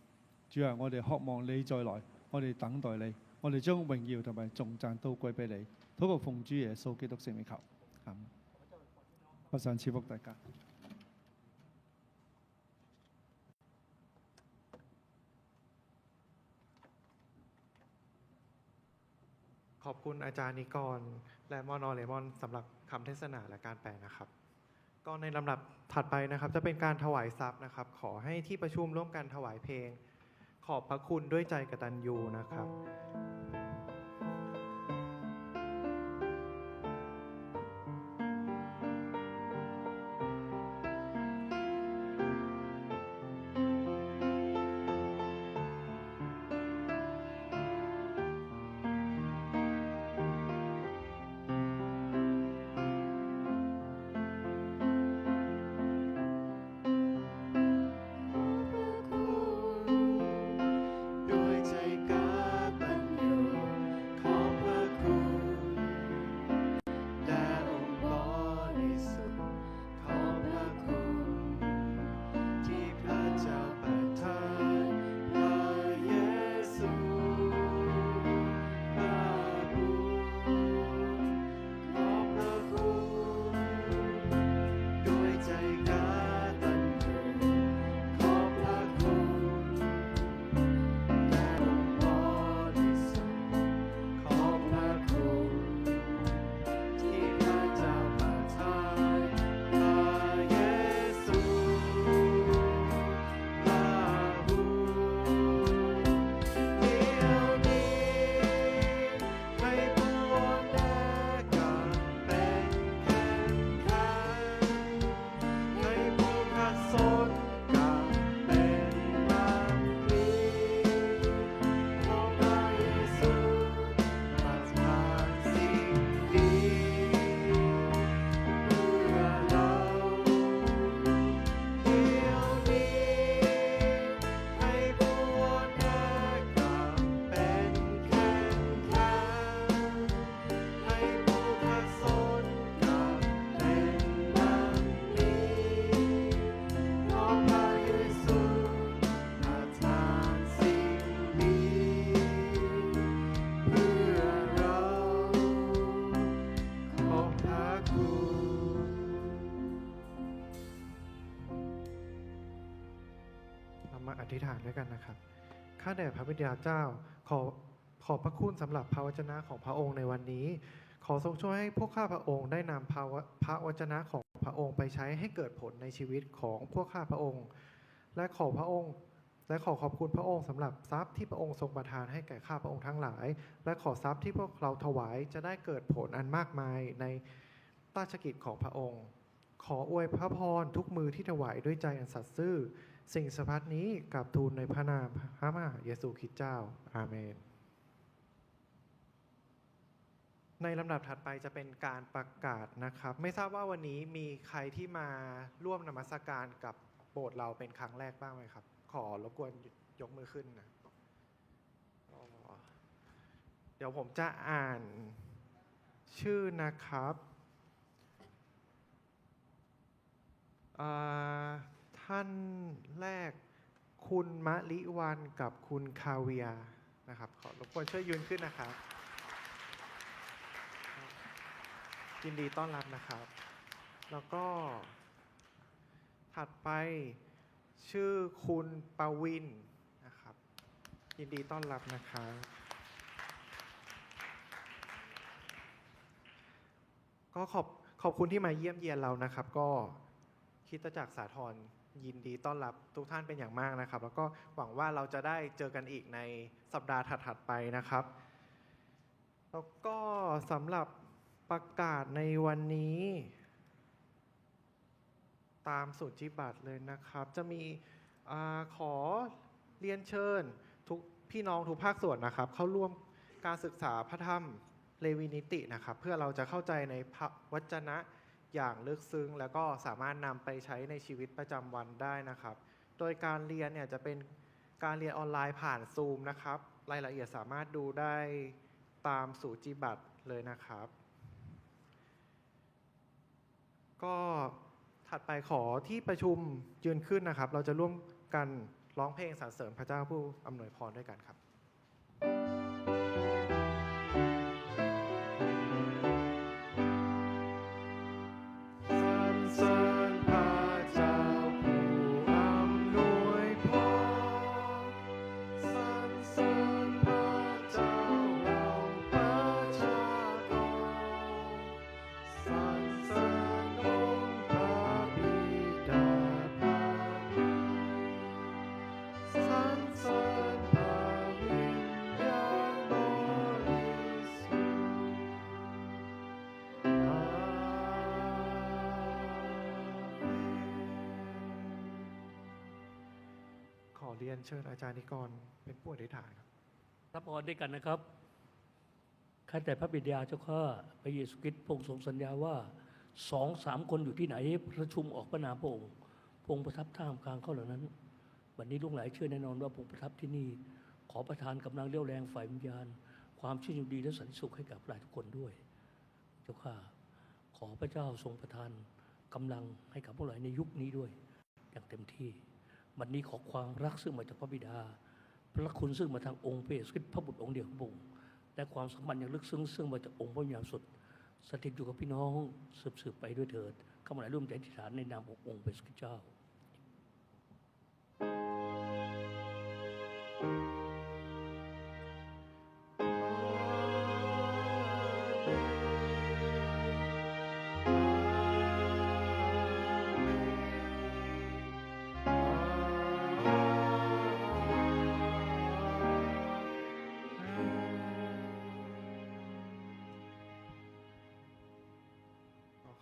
主啊，我哋渴望你再來，我哋等待你，我哋將榮耀同埋頌讚都歸俾你。禱告奉主耶穌基督聖名求，阿們。我想賜福大家。ขอบคุณอาจารย์นิกรและมอนอเลมอนสำหรับคำเทศนาและการแปลนะครับก็ในลำดับถัดไปนะครับจะเป็นการถวายทรัพย์นะครับขอให้ที่ประชุมร่วมกันถวายเพลงขอบพระคุณด้วยใจกตัญญูนะครับ ด้วยใจกตัญญูขอบพระคุณแด่องค์บริสุทธิ์ขอบพระคุณที่พระเจ้าประทานพระเยซูพระบุตรขอบพระคุณด้วยใจกตัญญูขอบพระคุณ ขอบพระคุณที่พระเจ้าประทานพระเยซูพระบุตรเดี๋ยวนี้ให้ปวงแด่กันเป็นแข็งขันให้ผู้ขัดสนกันเป็นบางพลีของพระเยซู ประทานสิ่งดีเพื่อเราเดี๋ยวนี้ให้บวชแด่กันเป็นแข็งขันให้ผู้ขัดสนกันเป็นดังนี้ของพระเยซูประทานสิ่งดี เพื่อเราขอบพระคุณเรามาอธิษฐานด้วยกันนะครับ ข้าแต่พระบิดาเจ้า ขอบพระคุณสำหรับพระวจนะของพระองค์ในวันนี้ ขอทรงช่วยให้พวกข้าพระองค์ได้นำพระวจนะของพระองค์ไปใช้ให้เกิดผลในชีวิตของพวกข้าพระองค์ และขอขอบคุณพระองค์สำหรับทรัพย์ที่พระองค์ทรงประทานให้แก่ข้าพระองค์ทั้งหลาย และขอทรัพย์ที่พวกเราถวายจะได้เกิดผลอันมากมายในราชกิจของพระองค์ ขออวยพระพรทุกมือที่ถวายด้วยใจอันสัตย์ซื่อ สิ่งสรรพัดนี้กราบทูลในพระนามพระมหาเยซูคริสต์เจ้า อาเมน ในลำดับถัดไปจะเป็นการประกาศนะครับ ไม่ทราบว่าวันนี้มีใครที่มาร่วมนมัสการกับโบสถ์เราเป็นครั้งแรกบ้างไหมครับ ขอรบกวนยกมือขึ้นนะอ๋อเดี๋ยวผมจะอ่านชื่อนะครับท่านแรกคุณมะลิวันกับคุณคาเวียนะครับ ขอรบกวนช่วยยืนขึ้นนะครับ ยินดีต้อนรับนะครับ แล้วก็ถัดไปชื่อคุณปวินนะครับ ยินดีต้อนรับนะครับ ก็ขอบคุณที่มาเยี่ยมเยียนเรานะครับ ก็คริสตจักรสาธรยินดีต้อนรับทุกท่านเป็นอย่างมากนะครับ แล้วก็หวังว่าเราจะได้เจอกันอีกในสัปดาห์ถัดๆไปนะครับ แล้วก็สำหรับประกาศในวันนี้ ตามสูจิบัตรเลยนะครับ จะมีขอเรียนเชิญทุกพี่น้องทุกภาคส่วนนะครับ เข้าร่วมการศึกษาพระธรรมเลวีนิตินะครับ เพื่อเราจะเข้าใจในพระวจนะอย่างลึกซึ้ง แล้วก็สามารถนำไปใช้ในชีวิตประจำวันได้นะครับ โดยการเรียนเนี่ยจะเป็นการเรียนออนไลน์ผ่านซูมนะครับ รายละเอียดสามารถดูได้ตามสูจิบัตรเลยนะครับ ก็ถัดไปขอที่ประชุมยืนขึ้นนะครับ เราจะร่วมกันร้องเพลงสรรเสริญพระเจ้าผู้อำนวยพรด้วยกันครับ สรรเสริญพระเจ้าผู้อำนวยพร สรรเสริญพระเจ้าเราประชากร สรรเสริญองค์พระบิดาพระบุตร สรรเสริญพระวิญญาณบริสุทธิ์อาเมนขอเรียนเชิญอาจารย์นิกรเป็นผู้อธิษฐานครับ รับพรด้วยกันนะครับข้าแต่พระบิดาเจ้าข้าพระเยซูคริสต์พระองค์ทรงสัญญาว่า2-3 คนอยู่ที่ไหนประชุมออกพระนามพระองค์พระองค์ประทับท่ามกลางเขาเหล่านั้น วันนี้ลูกหลายเชื่อแน่นอนว่าพระองค์ประทับที่นี่ ขอประทานกำลังเรี่ยวแรงฝ่ายวิญญาณ ความชื่นชมดีและสันติสุขให้กับหลายทุกคนด้วย เจ้าข้าขอพระเจ้าทรงประทานกำลังให้กับพวกเราในยุคนี้ด้วย อย่างเต็มที่วันนี้ขอความรักซึ่งมาจากพระบิดา พระคุณซึ่งมาทางองค์พระเยซูคริสต์พระบุตรองค์เดียวของพระองค์และความสัมพันธ์อย่างลึกซึ้งซึ่งมาจากองค์พระวิญญาณสุดสถิตอยู่กับพี่น้องสืบไปด้วยเถิดเข้ามาร่วมใจอธิษฐานในนามขององค์พระเยซูคริสต์เจ้า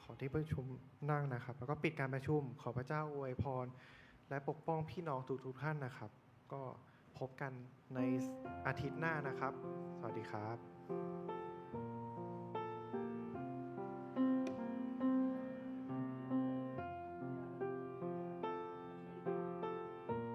ขอที่ประชุมนั่งนะครับ แล้วก็ปิดการประชุมขอพระเจ้าอวยพร และปกป้องพี่น้องทุกท่านนะครับ ก็พบกันในอาทิตย์หน้านะครับ สวัสดีครับ